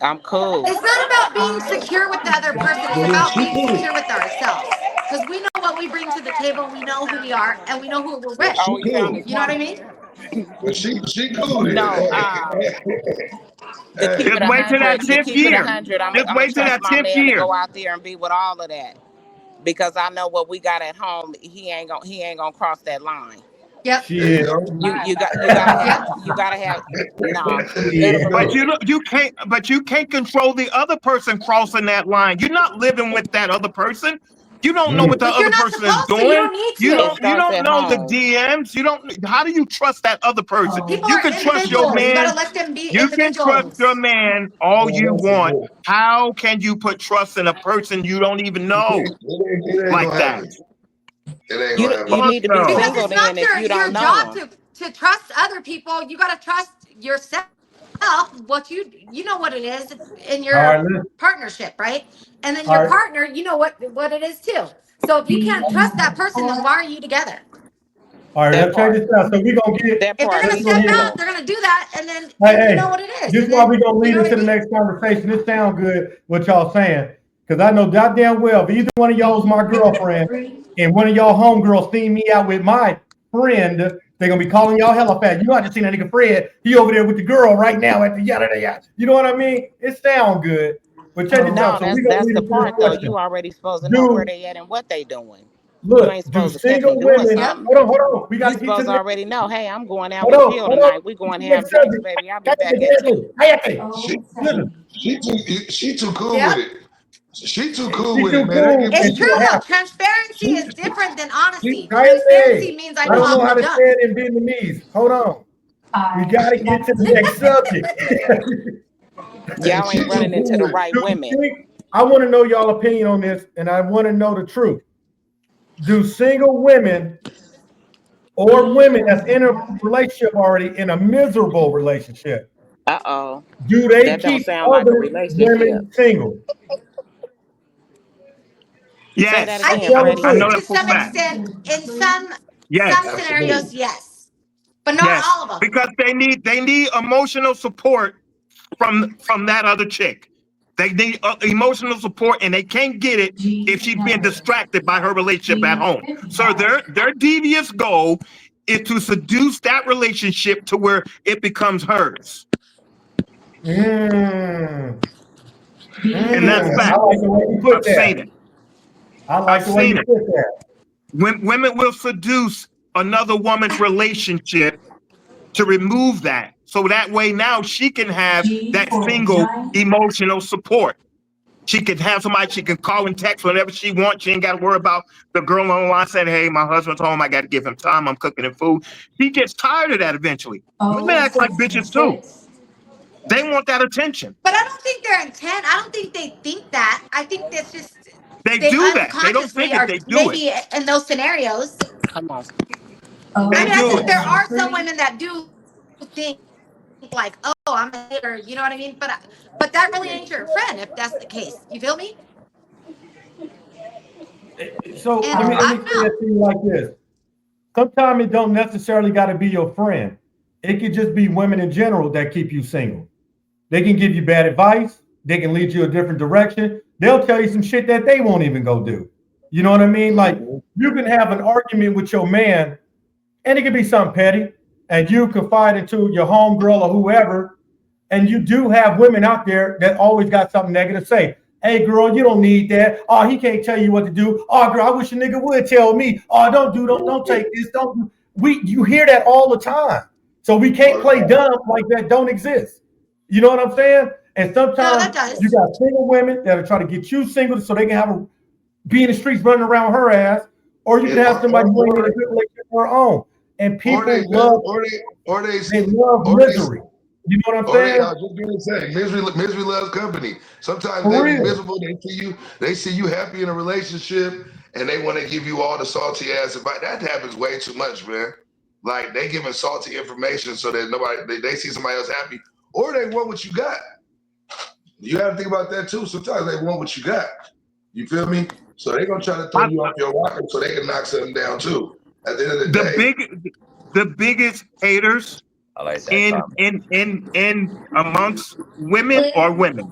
F: I'm cool.
D: It's not about being secure with the other person. It's
B: Well, then
D: about
B: she
D: being
B: cool.
D: secure with ourselves. Because we know what we bring to the table, we know who we are, and we know who we're
B: Well,
D: with.
B: she
F: Oh, he found
B: cool.
F: his
D: You know what I
F: mic.
D: mean?
B: Well, she cool with
F: No,
B: it.
F: to keep
C: Just
F: it
C: wait till that
F: 100, to
C: 10th
F: keep it
C: year.
F: 100, I'm
C: Just
F: gonna
C: wait till
F: trust
C: that
F: my
C: 10th
F: man to
C: year.
F: go out there and be with all of that, because I know what we got at home. He ain't gonna cross that line.
D: Yep.
A: Shit.
F: You gotta have no.
A: Yeah.
C: But you can't control the other person crossing that line. You're not living with that other person. You don't know what the
D: But you're
C: other
D: not
C: person is
D: supposed to. You
C: doing.
D: don't need
C: You
D: to.
F: It
C: don't you
F: starts
C: don't
F: at
C: know the
F: home.
C: DMs. You don't how do you trust that other person?
D: People
C: You
D: are
C: can trust your
D: individuals. You
C: man.
D: gotta let them be
C: You can trust
D: individuals.
C: your man all you want. How can you put trust in a person you don't even know
B: It ain't
C: like
B: gonna
C: that?
B: happen. It ain't
F: You
B: gonna happen.
F: you
C: Fuck
F: need to be
C: no.
D: Because
F: single
D: it's not
F: then if you
D: your
F: don't know
D: job
F: him.
D: to trust other people. You gotta trust yourself. What you know what it is in
A: All right,
D: your partnership, right? And then
A: all
D: your
A: right.
D: partner, you know what it is too. So if you can't trust that person, then why are you together?
A: All right,
F: That
A: let's check
F: part.
A: this out. So we're gonna get
F: That
D: If they're
F: part.
D: gonna
A: let's
F: He's
A: go
D: step
A: ahead.
D: out,
F: single.
D: they're gonna do that, and then
A: Hey,
D: you know what it is.
A: this is
D: And
A: why
D: then,
A: we're gonna
D: you
A: lead
D: know what
A: into
D: I
A: the
D: mean?
A: next conversation. This sounds good what y'all saying. Because I know goddamn well if either one of y'all is my girlfriend and one of y'all homegirls see me out with my friend, they're gonna be calling y'all hella fat. You know I just seen that nigga Fred. He over there with the girl right now at the yada yada. You know what I mean? It sound good. But check this
F: No,
A: out. So
F: that's
A: we're gonna
F: that's
A: lead
F: the
A: into this
F: part though.
A: question.
F: You already supposed to know where
A: Do
F: they at and what they doing. You ain't
A: look, do
F: supposed to catch me
A: single
F: doing
A: women
D: Yep.
F: something.
A: hold on. We
F: You
A: gotta get to
F: supposed
A: the
F: to
A: next
F: already know, hey, I'm going out
A: hold
F: with
A: on,
F: Jill
A: hold on.
F: tonight. We going to
A: Next
F: have drinks,
A: subject.
F: baby. I'll be back at 10.
B: She too cool
D: Yep.
B: with it. She too cool
A: She
B: with
A: too
B: it, man. That
A: cool
B: can
D: It's
A: and
B: be
A: she
D: true
A: a
D: though.
A: half.
D: Transparency
B: she
D: is different than honesty.
A: Hey,
D: Transparency means I
A: I
D: know
A: don't
D: how
A: know how
D: to
A: to
D: jump.
A: say it in Vietnamese. Hold on. We gotta get to the next subject.
F: Y'all
B: she
F: ain't
B: too
F: running
B: cool
F: into the
B: with it.
F: right
A: Do you
F: women.
A: think, I want to know y'all opinion on this, and I want to know the truth. Do single women or women that's in a relationship already in a miserable relationship,
F: Uh-oh.
A: do they
F: That don't
A: keep
F: sound like a
A: other
F: relationship.
A: women single?
F: Say that
C: Yes.
D: I
F: again,
D: think
A: Tell the
F: Freddie.
C: I know
A: truth.
D: to
C: that for a
D: some
C: fact.
D: extent, in some
C: Yes.
D: scenarios,
B: Absolutely.
D: yes, but not
C: Yes.
D: all of them.
C: Because they need emotional support from that other chick. They need emotional support, and they can't get it if she's being distracted by her relationship at home. So their devious goal is to seduce that relationship to where it becomes hers,
A: Mm,
C: and that's
A: I
C: fact.
A: like the way you put
C: I've seen
A: that.
C: it.
A: I like
C: I've
A: the way you
C: seen it.
A: put that.
C: Women will seduce another woman's relationship to remove that, so that way now she can have that single emotional support. She can have somebody she can call and text whenever she wants. She ain't got to worry about the girl on the line saying, hey, my husband's home. I got to give him time. I'm cooking him food. She gets tired of that eventually. Women act like bitches too. They want that attention.
D: But I don't think they're intent. I don't think they think that. I think that's just
C: They
D: they
C: do that. They don't
D: unconsciously
C: think it.
D: are
C: They do it.
D: maybe in those scenarios.
F: Come on.
D: I
C: They
D: mean, I
C: do
D: think
C: it.
D: there are some women that do think like, oh, I'm a hater, you know what I mean? But that really ain't your friend if that's the case. You feel me?
A: So
D: And
A: let
D: I
A: me
D: don't
A: say
D: know.
A: that to you like this. Sometimes it don't necessarily got to be your friend. It could just be women in general that keep you single. They can give you bad advice. They can lead you a different direction. They'll tell you some shit that they won't even go do. You know what I mean? Like you can have an argument with your man and it could be something petty, and you confide into your homegirl or whoever, and you do have women out there that always got something negative to say. Hey, girl, you don't need that. Oh, he can't tell you what to do. Oh, girl, I wish a nigga would tell me. Oh, don't take this. You hear that all the time. So we can't play dumb like that don't exist. You know what I'm saying? And sometimes you got single women that are trying to get you single so they can be in the streets running around her ass, or you can have somebody who ain't in a good relationship of her own. And people love misery. You know what I'm saying?
B: I was just gonna say, misery loves company. Sometimes they be miserable. They see you happy in a relationship, and they want to give you all the salty ass advice. That happens way too much, man. Like they giving salty information so that they see somebody else happy, or they want what you got. You got to think about that too. Sometimes they want what you got. You feel me? So they're gonna try to throw you off your rocker so they can knock something down too. At the end of the day,
C: the biggest haters.
E: I like that
C: in amongst women or women.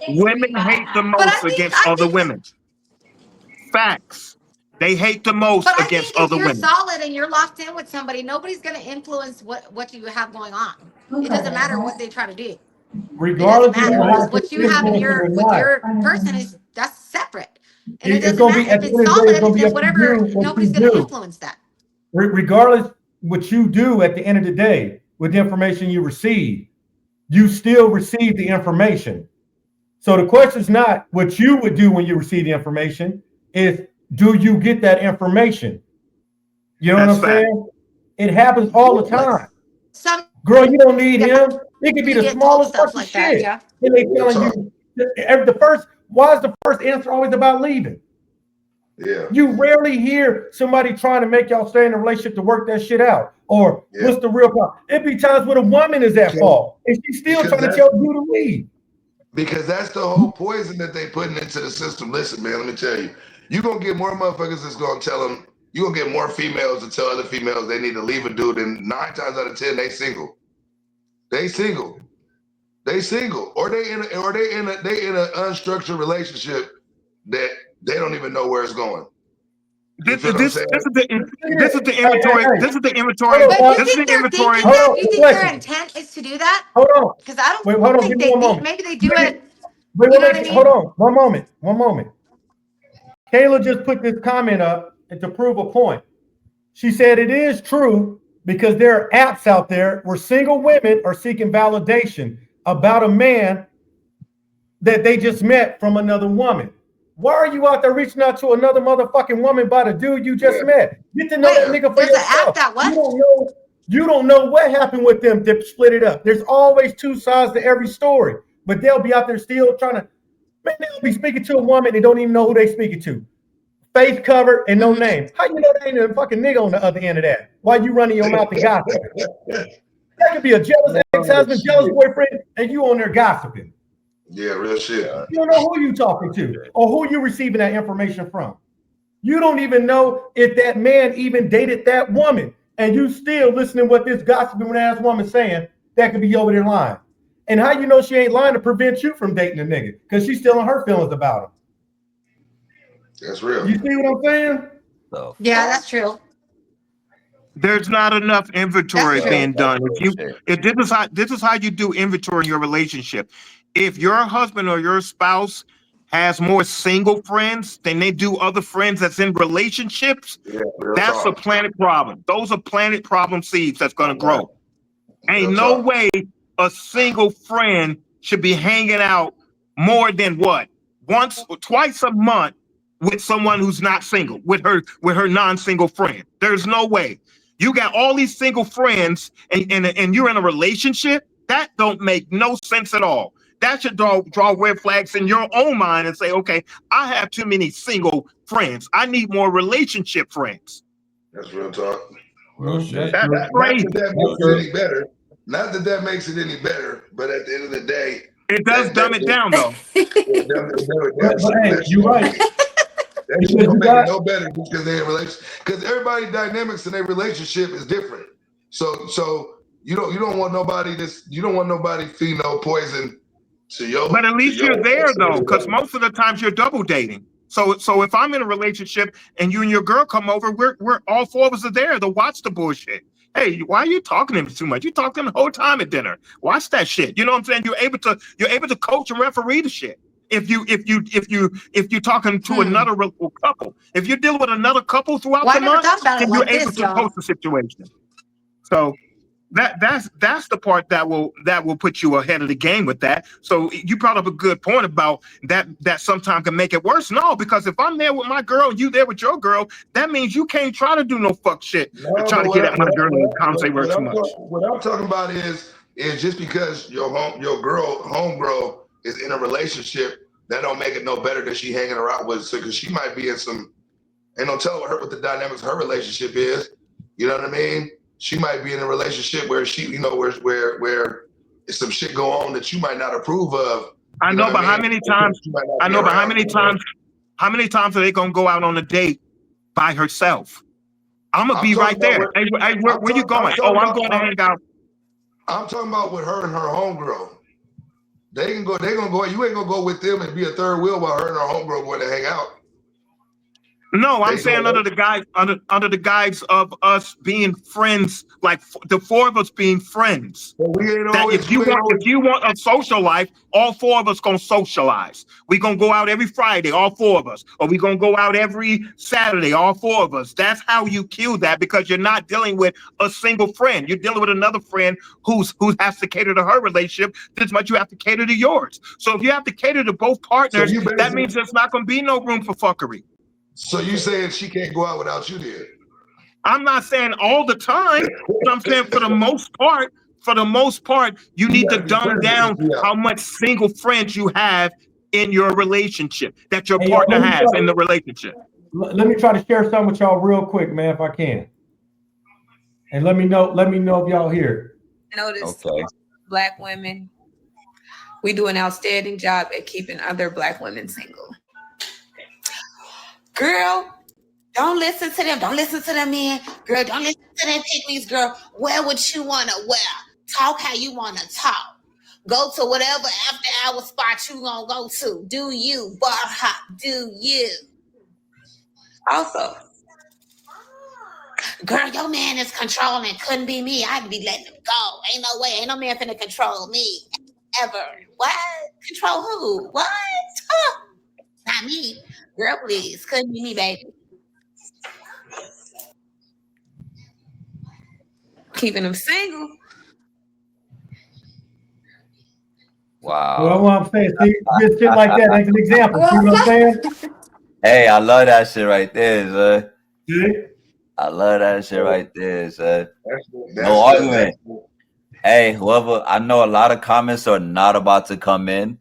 C: Women hate the most against other women. Facts. They hate the most against other women.
D: If you're solid and you're locked in with somebody, nobody's going to influence what you have going on. It doesn't matter what they try to do.
A: Regardless
D: of what you have with your person that's separate. And it doesn't matter if it's solid, it's whatever. Nobody's going to influence that.
A: Regardless what you do at the end of the day with the information you receive, you still receive the information. So the question is not what you would do when you receive the information, is do you get that information? You know what I'm saying? It happens all the time. Girl, you don't need him. It could be the smallest fucking like shit. And they telling you why is the first answer always about leaving?
B: Yeah.
A: You rarely hear somebody trying to make y'all stay in a relationship to work that shit out. Or what's the real problem? It be times when a woman is at fault and she's still trying to tell you to leave.
B: Because that's the whole poison that they putting into the system. Listen, man, let me tell you. You're going to get more motherfuckers that's going to tell them, you're going to get more females to tell other females they need to leave a dude, and 9 times out of 10, they single. They single. Or they in an unstructured relationship that they don't even know where it's going.
C: This is the inventory. This is the inventory.
D: But you think their intent is to do that?
A: Hold on.
D: Because I don't think they think. Maybe they do it.
A: Hold on. One moment. Kayla just put this comment up to prove a point. She said it is true because there are apps out there where single women are seeking validation about a man that they just met from another woman. Why are you out there reaching out to another motherfucking woman by the dude you just met? Get to know that nigga for yourself. You don't know what happened with them to split it up. There's always 2 sides to every story, but they'll be out there still trying to. Man, they'll be speaking to a woman and don't even know who they speaking to. Face covered and no name. How you know there ain't a fucking nigga on the other end of that? Why you running your mouth and gossiping? That could be a jealous ex-husband, jealous boyfriend, and you on there gossiping.
B: Yeah, real shit.
A: You don't know who you talking to or who you receiving that information from. You don't even know if that man even dated that woman, and you still listening to what this gossiping ass woman saying. That could be over there lying. And how you know she ain't lying to prevent you from dating a nigga? Because she's still in her feelings about him.
B: That's real.
A: You see what I'm saying?
D: Yeah, that's true.
C: There's not enough inventory being done. If this is how you do inventory in your relationship. If your husband or your spouse has more single friends than they do other friends that's in relationships, that's a planet problem. Those are planet problem seeds that's going to grow. Ain't no way a single friend should be hanging out more than once or twice a month with someone who's not single, with her non-single friend. There's no way. You got all these single friends and you're in a relationship. That don't make no sense at all. That should draw red flags in your own mind and say, okay, I have too many single friends. I need more relationship friends.
B: That's real talk.
E: Real shit.
C: That's crazy.
B: Not that that makes it any better, but at the end of the day,
C: it does dumb it down though.
A: You're right.
B: That shit don't make it no better because they're in relationship. Because everybody's dynamics in their relationship is different. So you don't want nobody feeding no poison to your.
C: But at least you're there though, because most of the times you're double dating. So if I'm in a relationship and you and your girl come over, we're all four of us are there to watch the bullshit. Hey, why are you talking to him too much? You talk to him the whole time at dinner. Watch that shit. You know what I'm saying? You're able to coach and referee the shit. If you're talking to another couple, if you're dealing with another couple throughout the month, then you're able to coach the situation. So that's the part that will put you ahead of the game with that. So you brought up a good point about that sometimes can make it worse. No, because if I'm there with my girl and you there with your girl, that means you can't try to do no fuck shit to try to get at my girl and compensate her too much.
B: What I'm talking about is just because your homegirl is in a relationship, that don't make it no better that she hanging around with, because she might be in some, ain't no telling what the dynamics of her relationship is. You know what I mean? She might be in a relationship where she, you know, where some shit go on that you might not approve of.
C: I know, but how many times are they gonna go out on a date by herself? I'm gonna be right there. Hey, where you going? Oh, I'm going to hang out.
B: I'm talking about with her and her homegirl. They gonna go. You ain't gonna go with them and be a third wheel while her and her homegirl going to hang out.
C: No, I'm saying under the guise of us being friends, like the four of us being friends. If you want a social life, all four of us gonna socialize. We gonna go out every Friday, all four of us, or we gonna go out every Saturday, all four of us. That's how you kill that, because you're not dealing with a single friend. You're dealing with another friend who has to cater to her relationship as much you have to cater to yours. So if you have to cater to both partners, that means there's not gonna be no room for fuckery.
B: So you saying she can't go out without you then?
C: I'm not saying all the time, but I'm saying for the most part, you need to dumb down how much single friends you have in your relationship, that your partner has in the relationship.
A: Let me try to share something with y'all real quick, man, if I can. And let me know if y'all here.
G: Notice Black women, we do an outstanding job at keeping other Black women single. Girl, don't listen to them. Don't listen to them men. Girl, don't listen to them pygmies, girl. Wear what you want to wear. Talk how you want to talk. Go to whatever after hour spot you gonna go to. Do you, bar hop, do you. Also, girl, your man is controlling. Couldn't be me. I'd be letting him go. Ain't no way. Ain't no man finna control me. Ever. What? Control who? What? Huh. Not me. Girl, please. Couldn't be me, baby. Keeping them single.
E: Wow.
A: Well, what I'm saying, see, just shit like that as an example. See what I'm saying?
E: Hey, I love that shit right there, son.
A: See?
E: I love that shit right there, son. No argument. Hey, whoever, I know a lot of comments are not about to come in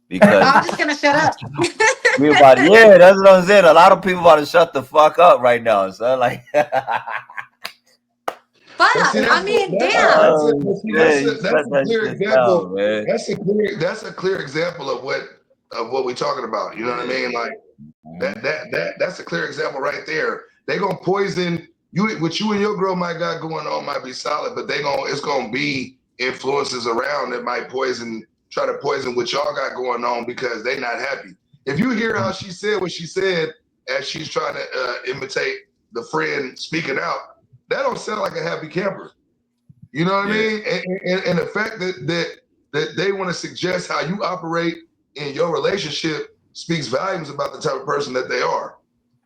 E: because
D: I'm just gonna shut up.
E: yeah, that's what I'm saying. A lot of people about to shut the fuck up right now, son. Like,
D: But I mean, damn.
B: That's a clear example. That's a clear example of what we're talking about. You know what I mean? Like that's a clear example right there. They gonna poison you. What you and your girl might got going on might be solid, but it's gonna be influences around that might try to poison what y'all got going on because they not happy. If you hear how she said what she said as she's trying to imitate the friend speaking out, that don't sound like a happy camper. You know what I mean? And the fact that they want to suggest how you operate in your relationship speaks volumes about the type of person that they are.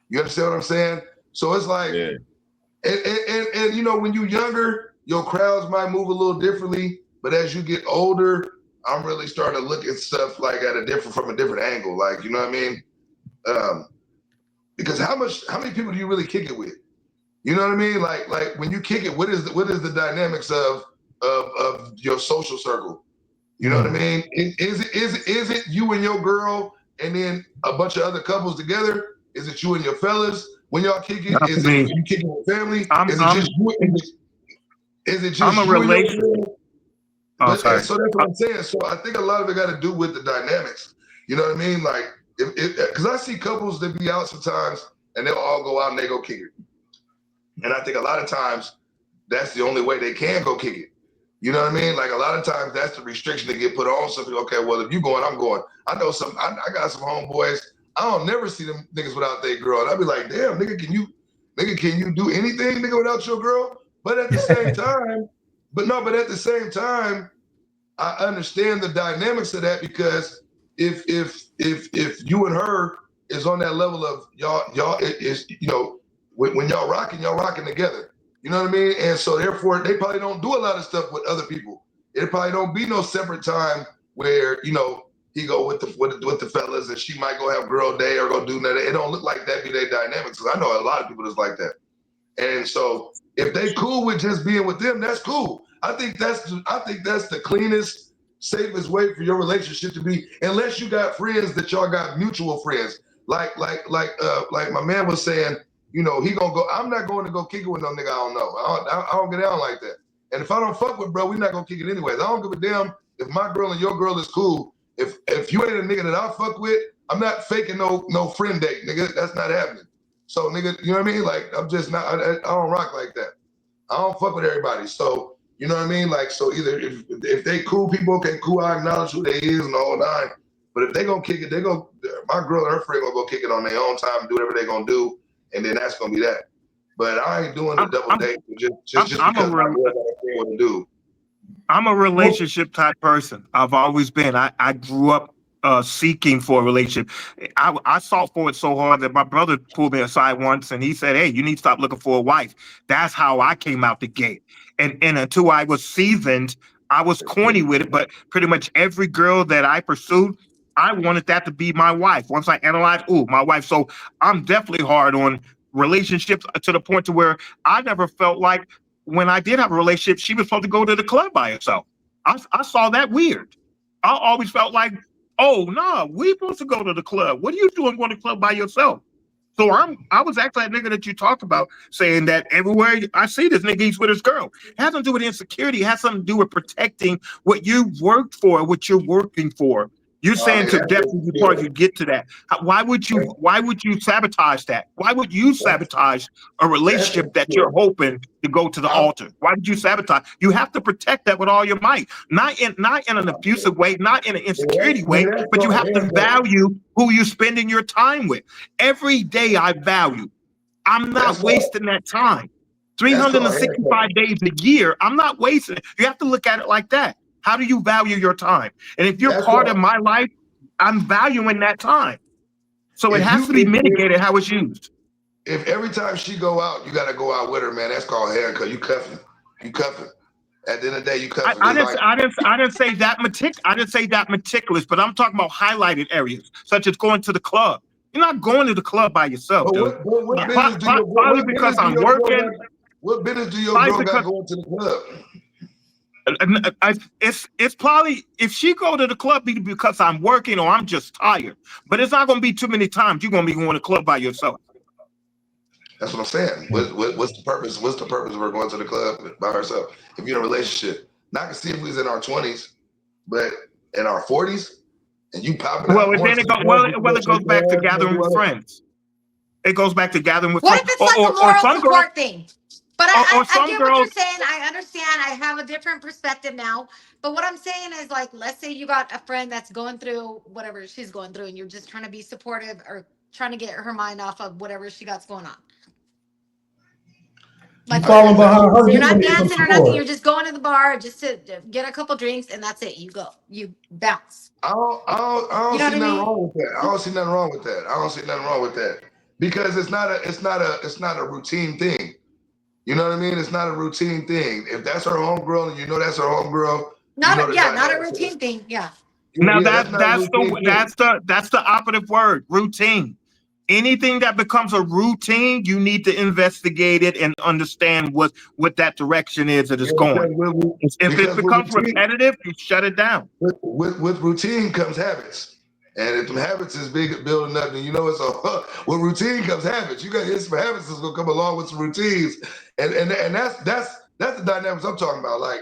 B: You understand what I'm saying? So it's like, and you know, when you're younger, your crowds might move a little differently, but as you get older, I'm really starting to look at stuff like from a different angle. Like, you know what I mean? Because how many people do you really kick it with? You know what I mean? Like when you kick it, what is the dynamics of your social circle? You know what I mean? Is it you and your girl and then a bunch of other couples together? Is it you and your fellas when y'all kick it? Is it you kicking with family? Is it just you? Is it just
C: I'm a
B: you
C: relationship?
B: So that's what I'm saying. So I think a lot of it got to do with the dynamics. You know what I mean? Like, because I see couples that be out sometimes and they'll all go out and they go kick it. And I think a lot of times that's the only way they can go kick it. You know what I mean? Like a lot of times that's the restriction that get put on something. Okay, well, if you going, I'm going. I know I got some homeboys. I don't never see them niggas without their girl. And I'd be like, damn, nigga, can you do anything, nigga, without your girl? But at the same time, at the same time, I understand the dynamics of that, because if you and her is on that level of y'all is, you know, when y'all rocking together. You know what I mean? And so therefore they probably don't do a lot of stuff with other people. It probably don't be no separate time where, you know, he go with the fellas and she might go have girl day or go do that. It don't look like that be their dynamics. Cause I know a lot of people that's like that. And so if they cool with just being with them, that's cool. I think that's the cleanest, safest way for your relationship to be, unless you got friends that y'all got mutual friends. Like my man was saying, you know, he gonna go. I'm not going to go kick it with no nigga I don't know. I don't get down like that. And if I don't fuck with bro, we not gonna kick it anyways. I don't give a damn if my girl and your girl is cool. If you ain't a nigga that I fuck with, I'm not faking no friend date, nigga. That's not happening. So nigga, you know what I mean? Like I'm just not. I don't rock like that. I don't fuck with everybody. So you know what I mean? Like so either if they cool people, okay, cool. I acknowledge who they is and the whole nine. But if they gonna kick it, my girl and her friend gonna go kick it on their own time, do whatever they gonna do. And then that's gonna be that. But I ain't doing the double date just because my girl got a friend with a dude.
C: I'm a relationship type person. I've always been. I grew up seeking for a relationship. I sought for it so hard that my brother pulled me aside once and he said, "Hey, you need to stop looking for a wife." That's how I came out the gate. And until I was seasoned, I was corny with it. But pretty much every girl that I pursued, I wanted that to be my wife. Once I analyzed, my wife. So I'm definitely hard on relationships to the point to where I never felt like when I did have a relationship, she was supposed to go to the club by herself. I saw that weird. I always felt like, oh no, we supposed to go to the club. What are you doing going to the club by yourself? So I was actually that nigga that you talked about, saying that everywhere I see this nigga, he's with his girl. It has nothing to do with insecurity. It has something to do with protecting what you worked for, what you're working for. You're saying to definitely before you get to that. Why would you sabotage that? Why would you sabotage a relationship that you're hoping to go to the altar? Why would you sabotage? You have to protect that with all your might. Not in an abusive way, not in an insecurity way, but you have to value who you're spending your time with. Every day I value. I'm not wasting that time. 365 days a year, I'm not wasting it. You have to look at it like that. How do you value your time? And if you're part of my life, I'm valuing that time. So it has to be mitigated how it's used.
B: If every time she go out, you got to go out with her, man, that's called haircut. You cuffing. You cuffing. At the end of the day, you cuffing.
C: I didn't say that meticulous, but I'm talking about highlighted areas, such as going to the club. You're not going to the club by yourself, dude. Probably because I'm working.
B: What business do your girl got going to the club?
C: It's probably, if she go to the club because I'm working or I'm just tired, but it's not going to be too many times you're going to be going to the club by yourself.
B: That's what I'm saying. What's the purpose? What's the purpose of her going to the club by herself? If you're in a relationship, not to see if we was in our 20s, but in our 40s, and you popping out.
C: It goes back to gathering with friends. It goes back to gathering with friends.
D: What if it's like a moral support thing? But I get what you're saying. I understand. I have a different perspective now. But what I'm saying is, like, let's say you got a friend that's going through whatever she's going through, and you're just trying to be supportive or trying to get her mind off of whatever she got going on. Like,
A: falling behind her.
D: You're not dancing or nothing. You're just going to the bar just to get a couple drinks, and that's it. You go. You bounce.
B: I don't see nothing wrong with that. I don't see nothing wrong with that. Because it's not a routine thing. You know what I mean? It's not a routine thing. If that's her homegirl and you know that's her homegirl,
D: not a routine thing. Yeah.
C: Now that's the operative word, routine. Anything that becomes a routine, you need to investigate it and understand what that direction is that it's going. If it becomes repetitive, you shut it down.
B: With routine comes habits. And if the habits is big building up, then you know it's with routine comes habits. You got some habits that's gonna come along with some routines, and that's the dynamics I'm talking about. Like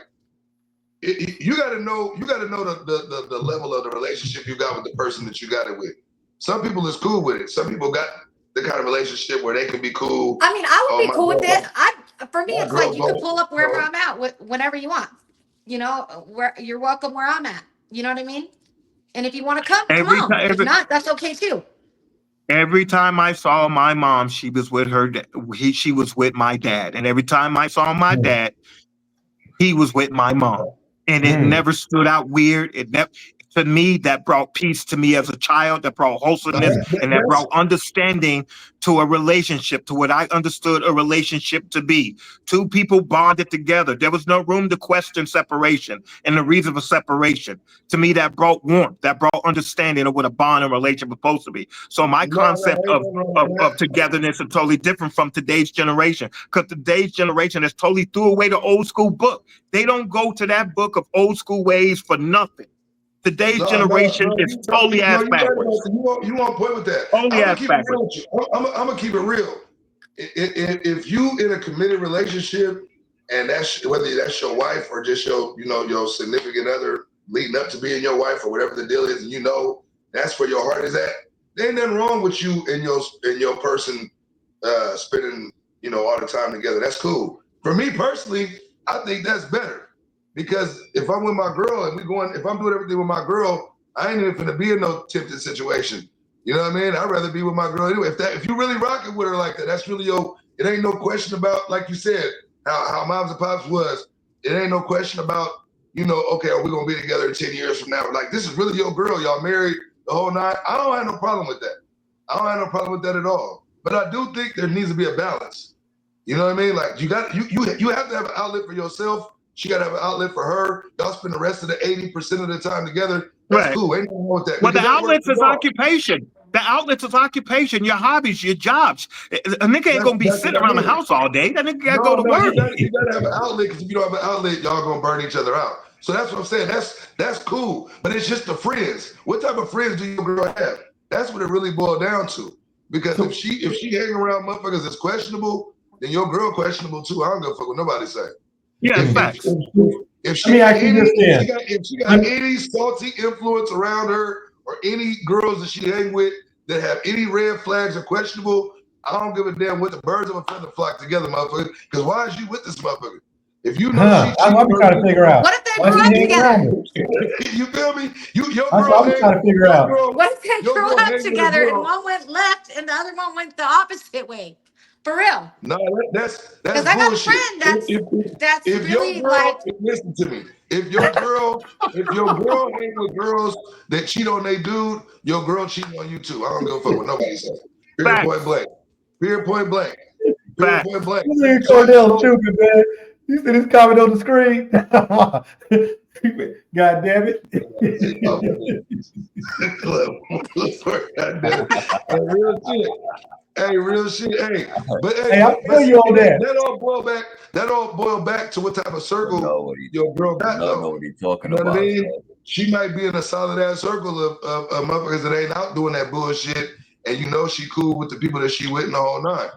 B: you got to know the level of the relationship you got with the person that you got it with. Some people is cool with it. Some people got the kind of relationship where they can be cool.
D: I mean, I would be cool with it. For me, it's like you can pull up wherever I'm at, whenever you want. You know, where you're welcome where I'm at. You know what I mean? And if you want to come on. If not, that's okay too.
C: Every time I saw my mom, she was with she was with my dad. And every time I saw my dad, he was with my mom. And it never stood out weird. It never, to me, that brought peace to me as a child, that brought wholesomeness, and that brought understanding to a relationship, to what I understood a relationship to be. Two people bonded together. There was no room to question separation and the reason for separation. To me, that brought warmth, that brought understanding of what a bond and relationship was supposed to be. So my concept of togetherness is totally different from today's generation, because today's generation has totally threw away the old school book. They don't go to that book of old school ways for nothing. Today's generation is totally ass backwards.
B: You won't play with that.
C: Totally
B: I'm
C: ass backwards.
B: gonna keep it real. If you in a committed relationship, and that's whether that's your wife or just your significant other leading up to being your wife or whatever the deal is, and you know that's where your heart is at, there ain't nothing wrong with you and your person spending all the time together. That's cool. For me personally, I think that's better, because if I'm with my girl and if I'm doing everything with my girl, I ain't even finna be in no tempted situation. You know what I mean? I'd rather be with my girl anyway. If you really rocking with her like that, that's really it ain't no question about, like you said, how moms and pops was. It ain't no question about, okay, are we gonna be together in 10 years from now? Like, this is really your girl. Y'all married the whole night. I don't have no problem with that. I don't have no problem with that at all. But I do think there needs to be a balance. You know what I mean? Like, you have to have an outlet for yourself. She got to have an outlet for her. Y'all spend the rest of the 80% of the time together. That's cool. Ain't nothing wrong with that.
C: Well, the outlets is occupation. The outlets is occupation, your hobbies, your jobs. A nigga ain't gonna be sitting around the house all day. That nigga gotta go to work.
B: You gotta have an outlet, because if you don't have an outlet, y'all gonna burn each other out. So that's what I'm saying. That's cool. But it's just the friends. What type of friends do your girl have? That's what it really boiled down to. Because if she hang around motherfuckers that's questionable, then your girl questionable too. I don't give a fuck what nobody say.
C: Yeah, facts.
B: If she got any salty influence around her, or any girls that she hang with that have any red flags or questionable, I don't give a damn what the birds of a feather flock together, motherfucker. Because why is you with this motherfucker? If you know
A: I'm trying to figure out.
D: What if they grew up
B: together? You feel me?
A: I'm trying to figure out.
D: What if they grew up together and one went left and the other one went the opposite way? For real.
B: No, that's
D: because I got a friend that's
B: if
D: really
B: your girl, listen to me. If your girl hang with girls that cheat on they dude, your girl cheating on you too. I don't give a fuck what nobody says. Period, point blank. Period, point blank. Period, point blank.
A: You see Cordell stupid, man. You see this comment on the screen? God damn it.
B: Real shit. Hey, real shit. Hey, but
A: I feel you on that.
B: That all boil back to what type of circle your girl got.
E: Don't know what he's talking
B: about.
E: What I mean?
B: She might be in a solid ass circle of motherfuckers that ain't out doing that bullshit, and she cool with the people that she with in the whole nine.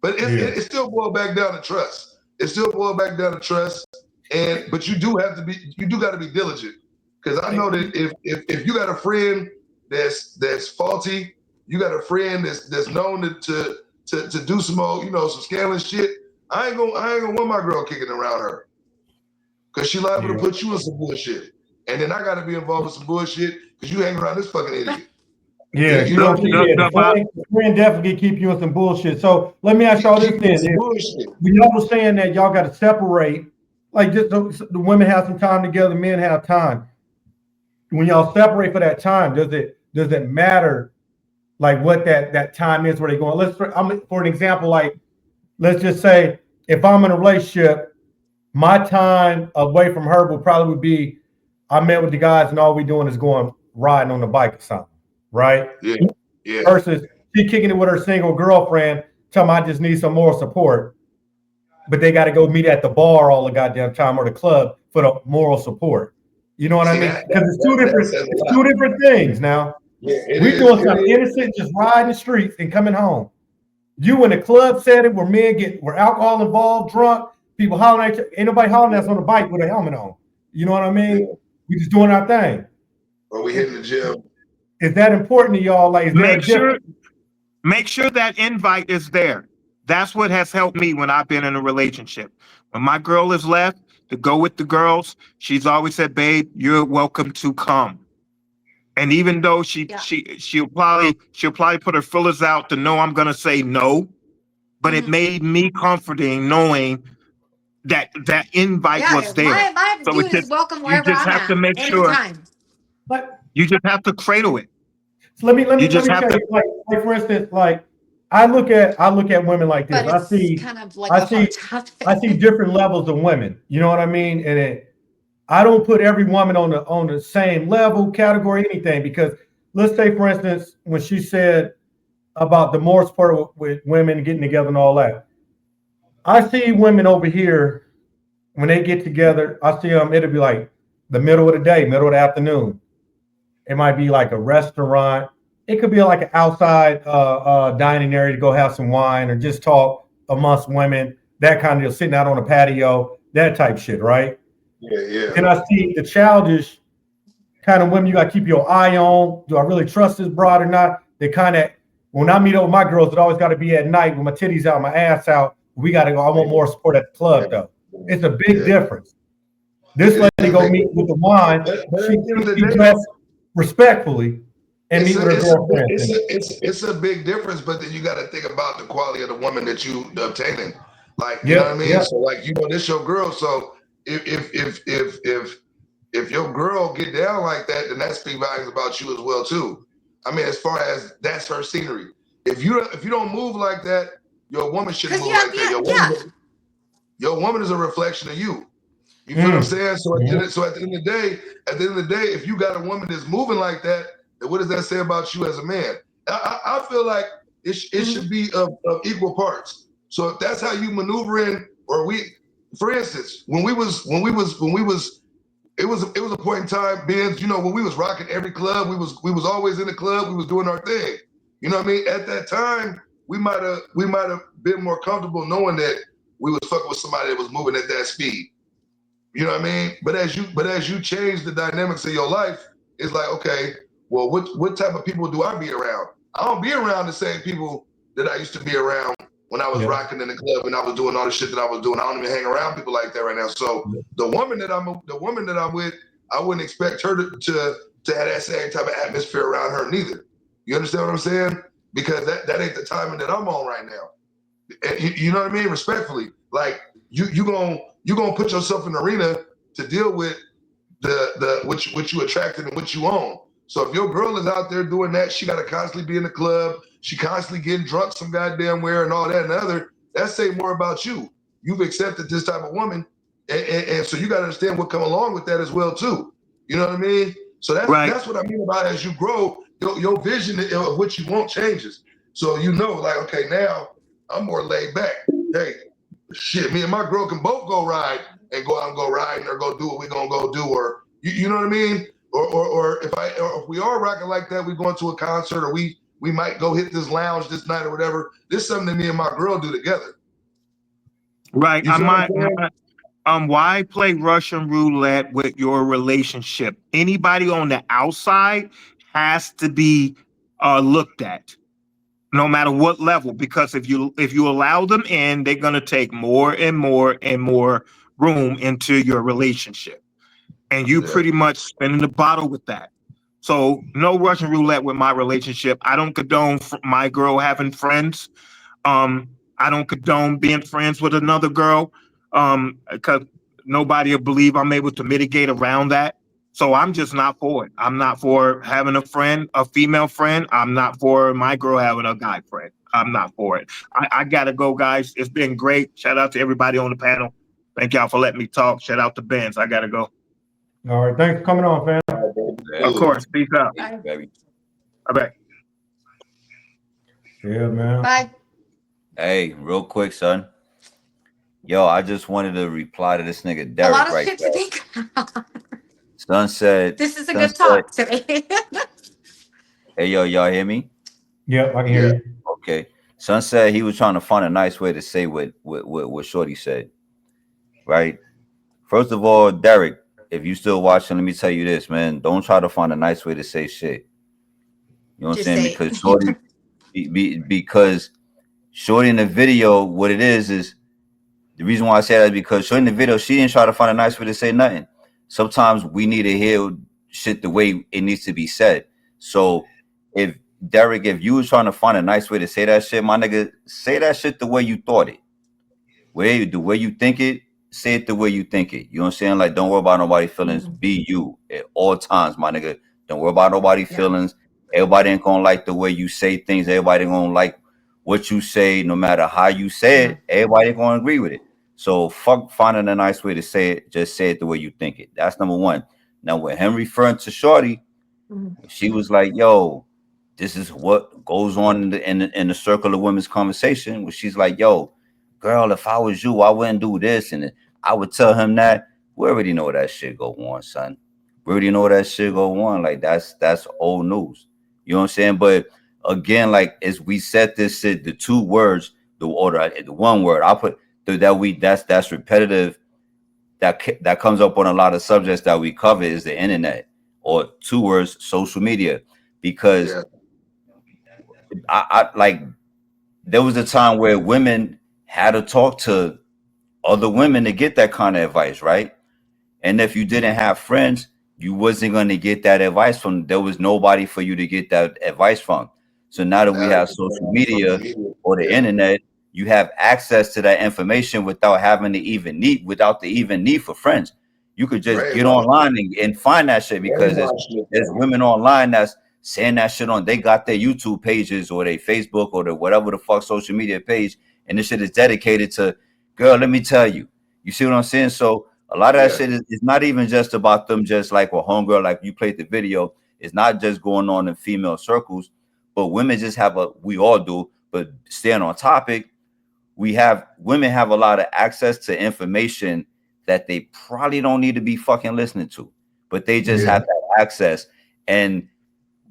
B: But it still boil back down to trust. It still boil back down to trust, but you do got to be diligent, because I know that if you got a friend that's faulty. You got a friend that's known to do some more, some scandalous shit. I ain't gonna want my girl kicking around her, because she liable to put you in some bullshit, and then I got to be involved with some bullshit because you hang around this fucking idiot.
A: Yeah, the friend definitely keep you in some bullshit. So let me ask y'all this then: when y'all was saying that y'all got to separate, like just the women have some time together, men have time. When y'all separate for that time, does it matter? Like what that time is where they're going. For an example, like let's just say if I'm in a relationship, my time away from her will probably be I met with the guys and all we doing is going riding on the bike or something, right?
B: Yeah.
A: Versus she kicking it with her single girlfriend, telling me I just need some moral support, but they got to go meet at the bar all the goddamn time or the club for the moral support. You know what I mean? Because it's two different things now.
B: Yeah,
A: we doing something innocent, just riding the streets and coming home. You in a club setting where alcohol involved, drunk, people hollering at you. Ain't nobody hollering at us on the bike with a helmet on. You know what I mean? Yeah. We just doing our thing.
B: Or we hitting the gym.
A: Is that important to y'all? Like,
C: make sure that invite is there. That's what has helped me when I've been in a relationship. When my girl is left to go with the girls, she's always said, "Babe, you're welcome to come." And even though
D: Yeah.
C: she'll probably put her fillers out to know I'm gonna say no, but it made me comforting knowing that invite
D: Yeah,
C: was there.
D: my
C: So
D: dude is welcome
C: you
D: wherever
C: just
D: I'm
C: have to
D: at,
C: make sure
D: anytime.
A: But
C: you just have to cradle it.
A: so let me
C: You just have
A: tell
C: to.
A: you, like for instance, like I look at women like this.
D: But
A: I
D: it's
A: see
D: kind of like
A: I
D: a
A: see
D: hard topic.
A: I see different levels of women. You know what I mean? And I don't put every woman on the same level, category, anything. Because let's say, for instance, when she said about the divorce part with women getting together and all that, I see women over here when they get together. I see them. It'll be like the middle of the day, middle of the afternoon. It might be like a restaurant. It could be like an outside dining area to go have some wine or just talk amongst women. That kind of sitting out on a patio, that type shit, right?
B: Yeah.
A: And I see the childish kind of women you got to keep your eye on. Do I really trust this broad or not? They kind of, when I meet up with my girls, it always got to be at night with my titties out, my ass out. We got to go. I want more support at the club, though. It's a big difference. This lady go meet with the wine. She dressed respectfully and meet with her girlfriend.
B: It's a big difference, but then you got to think about the quality of the woman that you obtaining. Like, you know what I mean? So like, you know, this your girl. So if your girl get down like that, then that speaks volumes about you as well too. I mean, as far as that's her scenery. If you don't move like that, your woman shouldn't move like that. Your woman is a reflection of you. You feel what I'm saying? So at the end of the day, if you got a woman that's moving like that, then what does that say about you as a man? I feel like it should be of equal parts. So if that's how you maneuver in, or for instance, when we was it was a point in time, Benz, you know, when we was rocking every club, we was always in the club, we was doing our thing. You know what I mean? At that time, we might have been more comfortable knowing that we was fucking with somebody that was moving at that speed. You know what I mean? But as you change the dynamics of your life, it's like, okay, well, what type of people do I be around? I don't be around the same people that I used to be around when I was rocking in the club and I was doing all the shit that I was doing. I don't even hang around people like that right now. So the woman that I'm with, I wouldn't expect her to have that same type of atmosphere around her neither. You understand what I'm saying? Because that ain't the timing that I'm on right now. And you know what I mean? Respectfully, like you gonna put yourself in the arena to deal with the what you attracted and what you own. So if your girl is out there doing that, she gotta constantly be in the club. She constantly getting drunk some goddamn where and all that and the other. That say more about you. You've accepted this type of woman, and so you gotta understand what come along with that as well too. You know what I mean? So that's what I mean about as you grow, your vision of what you want changes. So you know, like, okay, now I'm more laid back. Hey, shit, me and my girl can both go ride and go out and go riding or go do what we gonna go do, or you know what I mean? Or if we are rocking like that, we going to a concert, or we might go hit this lounge this night or whatever. This is something that me and my girl do together.
C: Right. Why play Russian roulette with your relationship? Anybody on the outside has to be looked at, no matter what level, because if you allow them in, they're gonna take more and more and more room into your relationship, and you pretty much spinning the bottle with that. So no Russian roulette with my relationship. I don't condone my girl having friends. I don't condone being friends with another girl, because nobody will believe I'm able to mitigate around that. So I'm just not for it. I'm not for having a female friend. I'm not for my girl having a guy friend. I'm not for it. I gotta go, guys. It's been great. Shout out to everybody on the panel. Thank y'all for letting me talk. Shout out to Benz. I gotta go.
A: All right. Thanks for coming on, fam.
C: Of course. Peace out.
E: Baby.
C: Bye.
A: Yeah, man.
D: Bye.
E: Hey, real quick, son. Yo, I just wanted to reply to this nigga Derek
D: a lot of
E: right
D: shit
E: there.
D: to think about.
E: Son said,
D: This is a good talk today.
E: hey, yo, y'all hear me?
A: Yep, I can hear you.
E: Okay. Son said he was trying to find a nice way to say what Shorty said. Right? First of all, Derek, if you still watching, let me tell you this, man. Don't try to find a nice way to say shit. You know what I'm saying? Because Shorty, because Shorty in the video, what it is the reason why I say that is because Shorty in the video, she didn't try to find a nice way to say nothing. Sometimes we need to hear shit the way it needs to be said. So if Derek, if you was trying to find a nice way to say that shit, my nigga, say that shit the way you thought it. The way you think it, say it the way you think it. You know what I'm saying? Like, don't worry about nobody's feelings. Be you at all times, my nigga. Don't worry about nobody's feelings. Everybody ain't gonna like the way you say things. Everybody ain't gonna like what you say, no matter how you say it. Everybody ain't gonna agree with it. So fuck finding a nice way to say it. Just say it the way you think it. That's number one. Now, with him referring to Shorty, she was like, "Yo, this is what goes on in the circle of women's conversation." Where she's like, "Yo, girl, if I was you, I wouldn't do this," and I would tell him that. We already know that shit go on, son. We already know that shit go on. Like that's old news. You know what I'm saying? But again, like as we said this shit, the two words, the one word I put that's repetitive. That comes up on a lot of subjects that we cover is the internet, or two words, social media, because I like there was a time where women had to talk to other women to get that kind of advice, right? And if you didn't have friends, you wasn't going to get that advice from. There was nobody for you to get that advice from. So now that we have social media or the internet, you have access to that information without having to even need for friends. You could just get online and find that shit, because there's women online that's saying that shit on. They got their YouTube pages or their Facebook or the whatever the fuck social media page, and this shit is dedicated to, girl, let me tell you. You see what I'm saying? So a lot of that shit is not even just about them, just like with homegirl, like you played the video. It's not just going on in female circles, but women just we all do, but staying on topic, women have a lot of access to information that they probably don't need to be fucking listening to, but they just have that access. And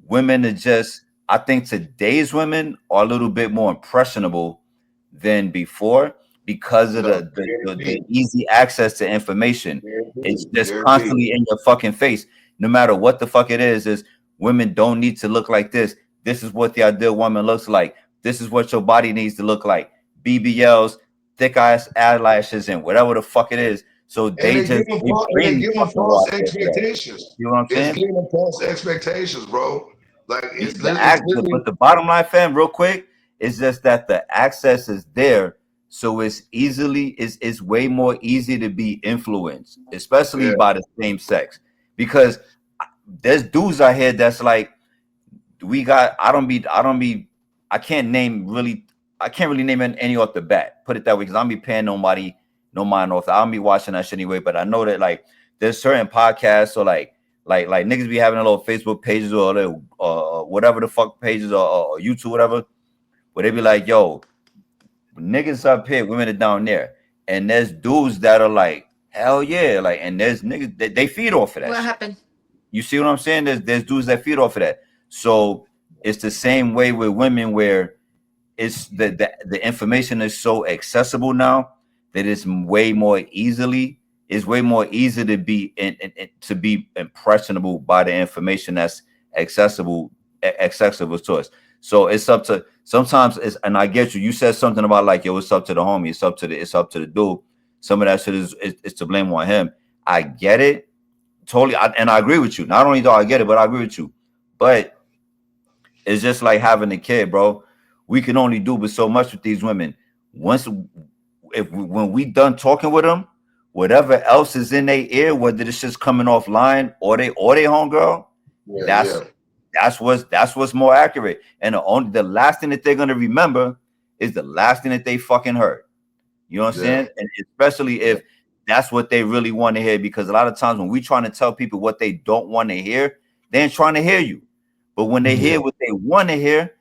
E: women are just, I think today's women are a little bit more impressionable than before because of the easy access to information. It's just constantly in your fucking face. No matter what the fuck it is women don't need to look like this. This is what the ideal woman looks like. This is what your body needs to look like. BBLs, thick ass eyelashes, and whatever the fuck it is. So they give them
B: false expectations.
E: You know what I'm saying?
B: It's giving them false expectations, bro. Like
E: but the bottom line, fam, real quick, is just that the access is there, so it's way more easy to be influenced, especially by the same sex, because there's dudes out here that's like, I can't really name any off the bat, put it that way, because I'm be paying nobody no mind off. I'll be watching that shit anyway. But I know that like there's certain podcasts or like niggas be having a little Facebook pages or whatever the fuck pages or YouTube, whatever, where they be like, yo, niggas up here, women are down there. And there's dudes that are like, hell yeah. Like, and there's niggas they feed off of that.
D: What
E: shit.
D: happened?
E: You see what I'm saying? There's dudes that feed off of that. So it's the same way with women, where it's the information is so accessible now that it's way more easy to be to be impressionable by the information that's accessible to us. So it's up to, sometimes it's, and I get you. You said something about like, yo, it's up to the homie. It's up to the dude. Some of that shit is to blame on him. I get it totally, and I agree with you. Not only do I get it, but I agree with you. But it's just like having a kid, bro. We can only do but so much with these women. When we done talking with them, whatever else is in their ear, whether it's just coming offline or they homegirl, that's what's more accurate. And the last thing that they're gonna remember is the last thing that they fucking heard. You know what I'm saying? And especially if that's what they really want to hear, because a lot of times when we trying to tell people what they don't want to hear, they ain't trying to hear you. But when they hear what they want to hear,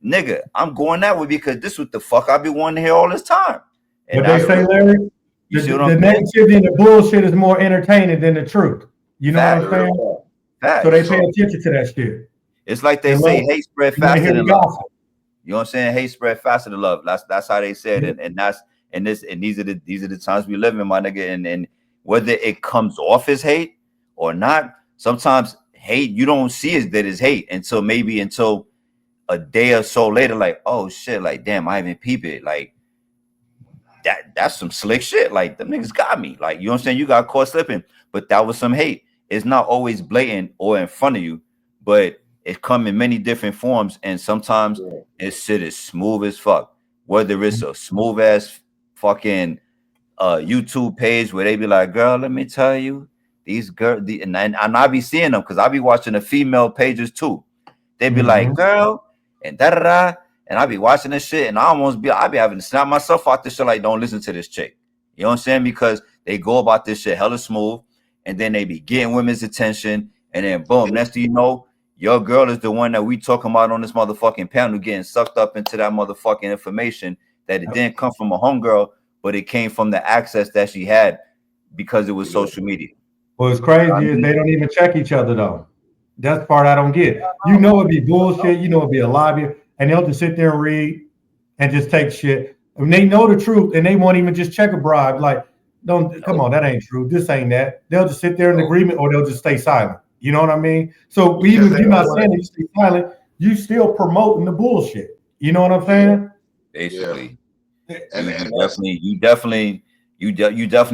E: nigga, I'm going that way because this is what the fuck I be wanting to hear all this time. And
A: what they say, Larry, the negativity and the bullshit is more entertaining than the truth. You know what I'm saying? So they pay attention to that shit.
E: It's like they say, hate spread faster than love. You know what I'm saying? Hate spread faster than love. That's how they said it. And these are the times we live in, my nigga. And whether it comes off as hate or not, sometimes hate, you don't see it that it's hate until a day or so later, like, oh shit, like damn, I haven't peeped it. Like that's some slick shit. Like them niggas got me. Like, you know what I'm saying? You got caught slipping, but that was some hate. it's not always blatant or in front of you, but it come in many different forms, and sometimes this shit is smooth as fuck. Whether it's a smooth ass fucking YouTube page where they be like, girl, let me tell you, these girls, and I be seeing them because I be watching the female pages too. They be like, girl, and da-da-da, and I be watching this shit, and I be having to snap myself out this shit like, don't listen to this chick. You know what I'm saying? Because they go about this shit hella smooth, and then they be getting women's attention, and then boom, next thing you know, your girl is the one that we talking about on this motherfucking panel getting sucked up into that motherfucking information that it didn't come from a homegirl, but it came from the access that she had because it was social media.
A: What's crazy is they don't even check each other though. That's the part I don't get. You know it'd be bullshit. You know it'd be a lobby, and they'll just sit there and read and just take shit. And they know the truth, and they won't even just check a bribe. Like, don't come on, that ain't true. This ain't that. They'll just sit there in agreement, or they'll just stay silent. You know what I mean? So even if you're not saying you stay silent, you still promoting the bullshit. You know what I'm saying?
E: Basically,
B: And
E: you definitely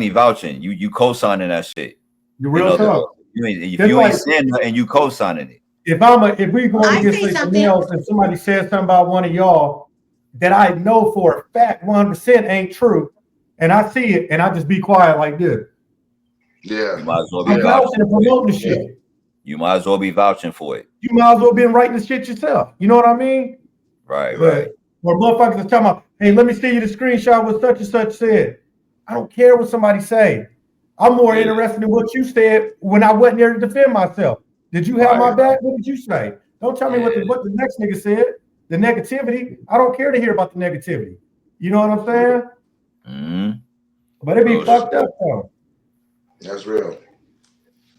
E: vouching. You co-signing that shit.
A: The real talk.
E: If you ain't saying nothing, you co-signing it.
A: If we going to get something else, and somebody says something about one of y'all that I know for a fact 100% ain't true, and I see it, and I just be quiet like this.
B: Yeah,
E: You might as well
A: I'm
E: be
A: vouching and promoting the shit.
E: You might as well be vouching for it.
A: You might as well be writing the shit yourself. You know what I mean?
E: Right,
A: But
E: right.
A: where motherfuckers are talking about, hey, let me see you the screenshot what such and such said. I don't care what somebody say. I'm more interested in what you said when I wasn't there to defend myself. Did you have my back? What did you say? Don't tell me what the next nigga said. The negativity. I don't care to hear about the negativity. You know what I'm saying?
E: Mm-hmm.
A: But it be fucked up though.
B: that's real.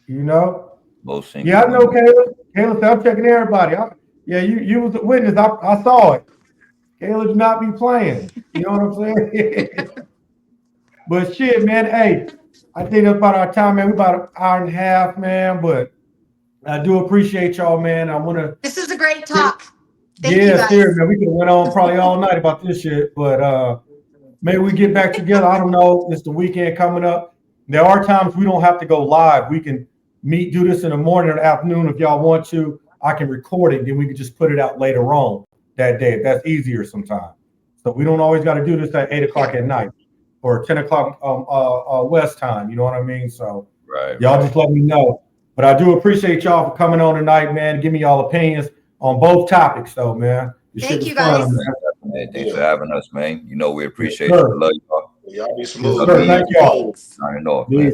A: You know?
E: Most
A: Yeah, I know, Caleb. Caleb said, I'm checking everybody. You was a witness. I saw it. Caleb do not be playing. You know what I'm saying? But shit, man. Hey, I think that's about our time, man. We about an hour and a half, man. But I do appreciate y'all, man. I want to.
D: This is a great talk. Thank you guys.
A: Serious, man. We could have went on probably all night about this shit, but maybe we get back together. I don't know. It's the weekend coming up. There are times we don't have to go live. We can do this in the morning or the afternoon if y'all want to. I can record it, then we can just put it out later on that day. That's easier sometimes. So we don't always got to do this at 8 o'clock at night or 10 o'clock West time. You know what I mean? So y'all just let me know. But I do appreciate y'all for coming on tonight, man. Give me y'all opinions on both topics, though, man.
D: Thank you, guys.
E: Hey, thanks for having us, man. You know we appreciate
A: Yes,
E: you. Love y'all.
B: Y'all be smooth.
A: Yes, sir. Thank y'all.
E: Signing off, man.